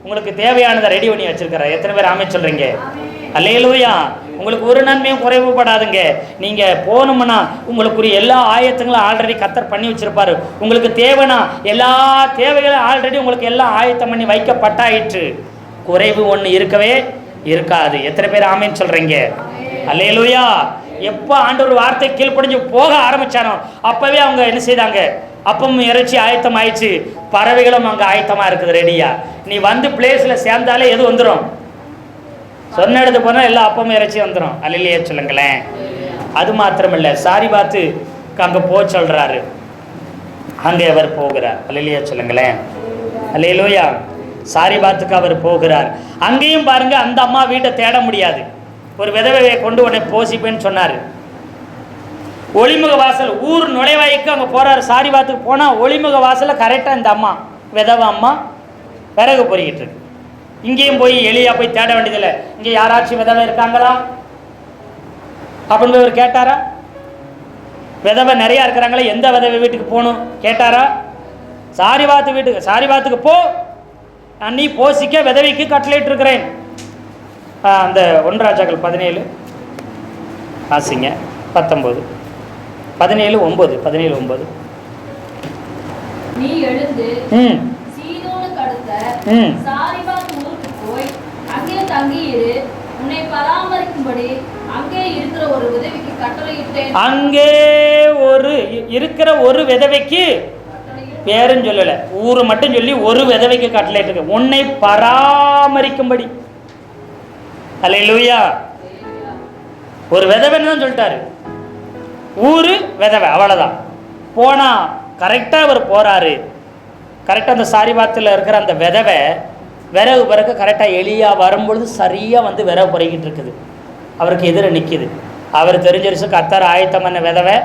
உங்களுக்கு தேவையானதை ரெடி பண்ணி வச்சிருக்கிறார். எத்தனை பேர் ஆமென் சொல்கிறீங்க? அல்லேலூயா. உங்களுக்கு ஒரு நன்மையும் குறைவுபடாதுங்க. நீங்கள் போகணும்னா உங்களுக்குரிய எல்லா ஆயத்தங்களும் ஆல்ரெடி கர்த்தர் பண்ணி வச்சிருப்பாரு. உங்களுக்கு தேவைன்னா எல்லா தேவைகளும் ஆல்ரெடி உங்களுக்கு எல்லாம் ஆயத்தம் பண்ணி வைக்கப்பட்டாயிற்று. குறைவு ஒன்று இருக்கவே இருக்காது. எத்தனை பேர் ஆமென் சொல்கிறீங்க? அல்லேலூயா. எப்போ ஆண்டவர் வார்த்தை கீழ்ப்படிஞ்சு போக ஆரம்பித்தானோ அப்போவே அவங்க என்ன செய்தாங்க, அப்பவும் இறைச்சி ஆயத்தம் ஆயிடுச்சு, பறவைகளும் அங்கே ஆயத்தமாக இருக்குது ரெடியா. நீ வந்து பிளேஸில் சேர்ந்தாலே எது வந்துடும், சொன்ன இடத்து போனால் எல்லா அப்பமும் இறைச்சி வந்துடும். அல்லேலூயா சொல்லுங்களேன். அது மாத்திரமில்லை, சாரி பார்த்து அங்கே போக சொல்கிறாரு, அங்கே அவர் போகிறார். அல்லேலூயா சொல்லுங்களேன். அல்லேலூயா. சாரி பார்த்துக்கு அவர் போகிறார். அங்கேயும் பாருங்க, அந்த அம்மா வீட்டை தேட முடியாது. ஒரு விதவையை கொண்டு உடனே போசிப்பேன்னு சொன்னார். ஒளிமுக வாசல் ஊர் நுழைவாய்க்கு அங்கே போகிறாரு. சாரி பார்த்துக்கு போனால் ஒளிமுக வாசலில் கரெக்டாக இந்த அம்மா, விதவை அம்மா விறகு பொறிக்கிட்டு இருக்கு. இங்கேயும் போய் எளியா போய் தேட வேண்டியதில்லை. இங்கே யாராச்சும் விதவை இருக்காங்களா அப்படின்னு போய் அவர் கேட்டாரா? விதவை நிறையா இருக்கிறாங்களே, எந்த விதவை வீட்டுக்கு போகணும் கேட்டாரா? சாரிபாத்து வீட்டுக்கு, சாரிபாத்துக்கு போ, நீ போசிக்க விதவைக்கு கட்டளையிட்டு இருக்கிறேன். அந்த 1 ராஜாக்கள் 17 ஆசிங்க 19 17:9 17:9. நீ எழுந்து சீதோனுக்கு அடுத்த சாரிபாத் ஊருக்கு போய் அங்கே தங்கியிரு, உன்னை பராமரிக்கும்படி அங்கே இருக்கிற ஒரு விதவைக்கு கட்டளையிட்டேன். அங்கே இருக்கிற ஒரு விதவைக்கு பேரும் சொல்லல, ஊரு மட்டும் சொல்லி ஒரு விதவைக்கு கட்டளையிட்டு, உன்னை பராமரிக்கும்படி. அல்லேலூயா. ஒரு விதவைன்னு தான் சொல்லிட்டாரு, ஊரு விதவை, அவ்வளோதான். போனால் கரெக்டாக அவர் போகிறாரு. கரெக்டாக அந்த சாரிபாத்தில் இருக்கிற அந்த விதவை விறகு பிறகு கரெக்டாக எலியா வரும்பொழுது சரியாக வந்து விறகு புறக்கிட்டு இருக்குது. அவருக்கு எதிர நிற்கிது. அவர் தெரிஞ்சிருச்சு கர்த்தர் ஆயத்தம் பண்ண விதவை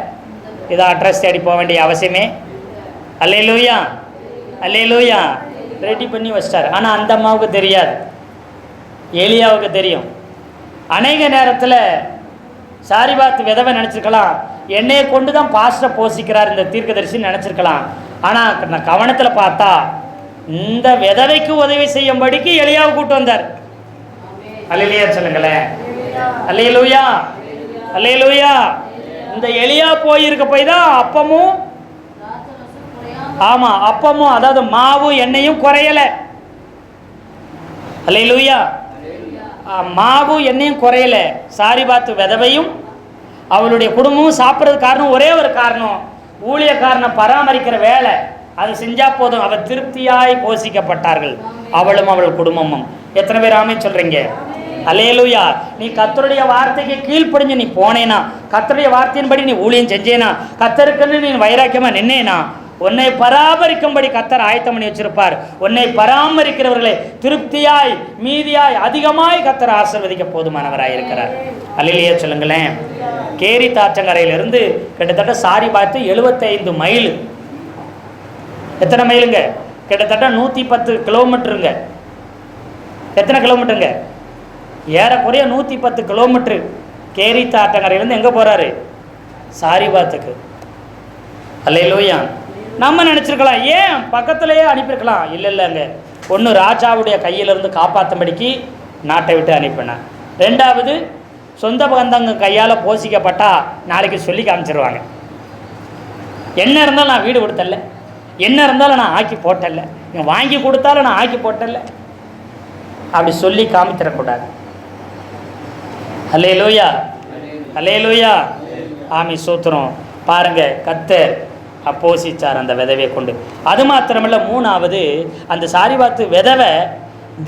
இதை அட்ரஸ் தேடி போக வேண்டிய அவசியமே. அல்லேலூயா, அல்லேலூயா. ரெடி பண்ணி வச்சிட்டார். ஆனால் அந்த அம்மாவுக்கு தெரியாது, எலியாவுக்கு தெரியும். அநேக நேரத்தில் சாரிபாத் விதவை நினச்சிருக்கலாம், என்னையை கொண்டு தான் பாஸ்டரை போஷிக்கிறார் இந்த தீர்க்கதரிசின்னு நினச்சிருக்கலாம். ஆனால் நான் கவனத்தில் பார்த்தா இந்த விதவைக்கு உதவி செய்யும்படிக்கு எலியாவை கூட்டு வந்தார். அல்லேலூயா சொல்லுங்களேன். அல்லேலூயா, அல்லேலூயா. இந்த எலியா போயிருக்க போய் தான் அப்பமும், ஆமாம் அப்பமும், அதாவது மாவு எண்ணெயும் குறையலை. அல்லேலூயா. மாவு எண்ணெயும் குறையலை. சாரிபாத்து விதவையும் அவளுடைய குடும்பமும் சாப்பிட்றது காரணம் ஒரே ஒரு காரணம், ஊழியக்காரனை பராமரிக்கிற வேலை அது செஞ்சால் போதும். அவர் திருப்தியாய் போஷிக்கப்பட்டார்கள், அவளும் அவள் குடும்பமும். எத்தனை பேர் ஆமே சொல்கிறீங்க? அல்லேலூயா. நீ கர்த்தருடைய வார்த்தைக்கு கீழ்ப்படிஞ்சு நீ போனேனா, கர்த்தருடைய வார்த்தையின்படி நீ ஊழியம் செஞ்சேனா, கர்த்தருக்குன்னு நீ வைராக்கியமாக நின்னேனா, உன்னை பராமரிக்கும்படி கர்த்தர் ஆயத்தம் பண்ணி வச்சிருப்பார். உன்னை பராமரிக்கிறவர்களை திருப்தியாய் மீதியாய் அதிகமாய் கர்த்தர் ஆசீர்வதிக்க போதுமானவராய் இருக்கிறார். அல்லேலூயா சொல்லுங்களேன். கேரி தாற்றங்கரையிலிருந்து கிட்டத்தட்ட சாரிபாத்து 75 மைல். எத்தனை மைலுங்க? கிட்டத்தட்ட 110 கிலோமீட்டருங்க. எத்தனை கிலோமீட்டருங்க? ஏறக்குறைய 110 கிலோமீட்டரு. கேரி தாற்றங்கரையிலேருந்து எங்கே போகிறாரு? சாரிபாத்துக்கு. அல்லேலூயா. நம்ம நினச்சிருக்கலாம், ஏன் பக்கத்துலேயே அனுப்பியிருக்கலாம். இல்லை இல்லைங்க, ஒன்று ராஜாவுடைய கையிலிருந்து காப்பாற்றும்படிக்கு நாட்டை விட்டு அனுப்பினேன். ரெண்டாவது, சொந்த பந்தங்க கையால் போஷிக்கப்பட்டா நாளைக்கு சொல்லி காமிச்சிருவாங்க, என்ன இருந்தாலும் நான் வீடு கொடுத்தல, என்ன இருந்தாலும் நான் ஆக்கி போட்டல, நீங்கள் வாங்கி கொடுத்தாலும் நான் ஆக்கி போட்டல, அப்படி சொல்லி காமித்தரக்கூடாது. அல்லேலூயா, அல்லேலூயா. ஆமி சூத்திரம். பாருங்க, கர்த்தர் போஷிச்சார் அந்த விதவையை கொண்டு. அது மாத்திரமல்ல, மூணாவது, அந்த சாரிபாத்து விதவை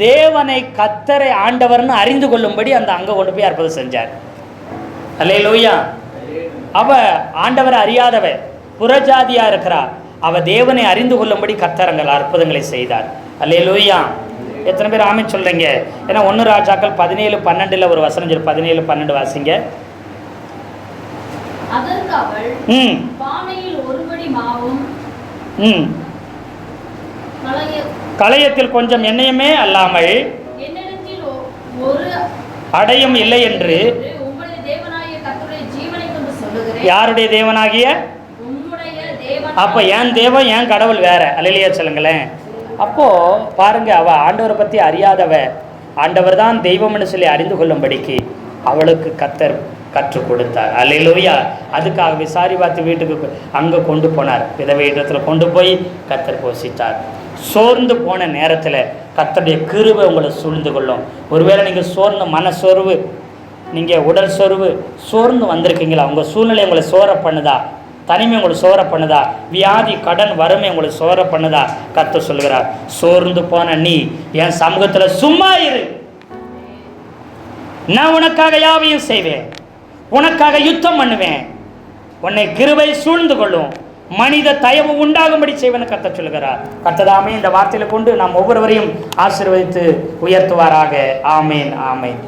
தேவனை கர்த்தரை ஆண்டவர்னு அறிந்து கொள்ளும்படி அந்த அங்கே கொண்டு போய் அற்புதம் செஞ்சார். அல்லேலூயா. அவ ஆண்டவரை அறியாதவ, புறஜாதியா இருக்கிறா, அவ தேவனை அறிந்து கொள்ளும்படி கர்த்தர் அங்கே அற்புதங்களை செய்தார். அல்லேலூயா. எத்தனை பேர் ஆமென் சொல்றீங்க? ஏன்னா 1 ராஜாக்கள் 17:12 ஒரு வசனம் சொல்லு. 17:12 வாசிங்க. அதற்கு அவள், பானையில் ஒரு படி மாவும் களையத்தில் கொஞ்சம் எண்ணெயுமே அல்லாமல் என்னிடத்தில் ஒரு அடையும் இல்லை என்று உம்முடைய தேவனாகிய கர்த்தருடைய ஜீவனை கொண்டு சொல்லுகிறேன். யாருடைய தேவனாகிய? உம்முடைய தேவன். அப்போ என் தேவன் என் கடவுள் வேற. அல்லேலூயா சொல்லுங்களேன். அப்போ பாருங்க, அவ ஆண்டவரை பற்றி அறியாதவ, ஆண்டவர் தான் தெய்வம்னு சொல்லி அறிந்து கொள்ளும்படிக்கு அவளுக்கு கர்த்தர் கற்றுக் கொடுத்தார். அல்லேலூயா. அதுக்காகவே சாரிபாத்து வீட்டுக்கு அங்கே கொண்டு போனார். விதவை இடத்துல கொண்டு போய் கர்த்தர் போஷித்தார். சோர்ந்து போன நேரத்தில் கர்த்தருடைய கிருபை உங்களை சூழ்ந்து கொள்ளும். ஒருவேளை நீங்கள் சோர்ந்து மனசோர்வு, நீங்கள் உடல் சோர்வு, சோர்ந்து வந்திருக்கீங்களா? உங்கள் சூழ்நிலை உங்களை சோர பண்ணுதா? தனிமை உங்களை சோர பண்ணுதா? வியாதி, கடன், வறுமை உங்களை சோர பண்ணுதா? கர்த்தர் சொல்கிறார், சோர்ந்து போன நீ என் சமூகத்தில் சும்மா இரு, நான் உனக்காக யாவையும் செய்வேன், உனக்காக யுத்தம் பண்ணுவேன், உன்னை கிருபை சூழ்ந்து கொள்ளும், மனித தயவு உண்டாகும்படி செய்வன கர்த்தர் சொல்கிறார். கர்த்ததாமே இந்த வார்த்தையில கொண்டு நாம் ஒவ்வொருவரையும் ஆசீர்வதித்து உயர்த்துவாராக. ஆமேன், ஆமேன்.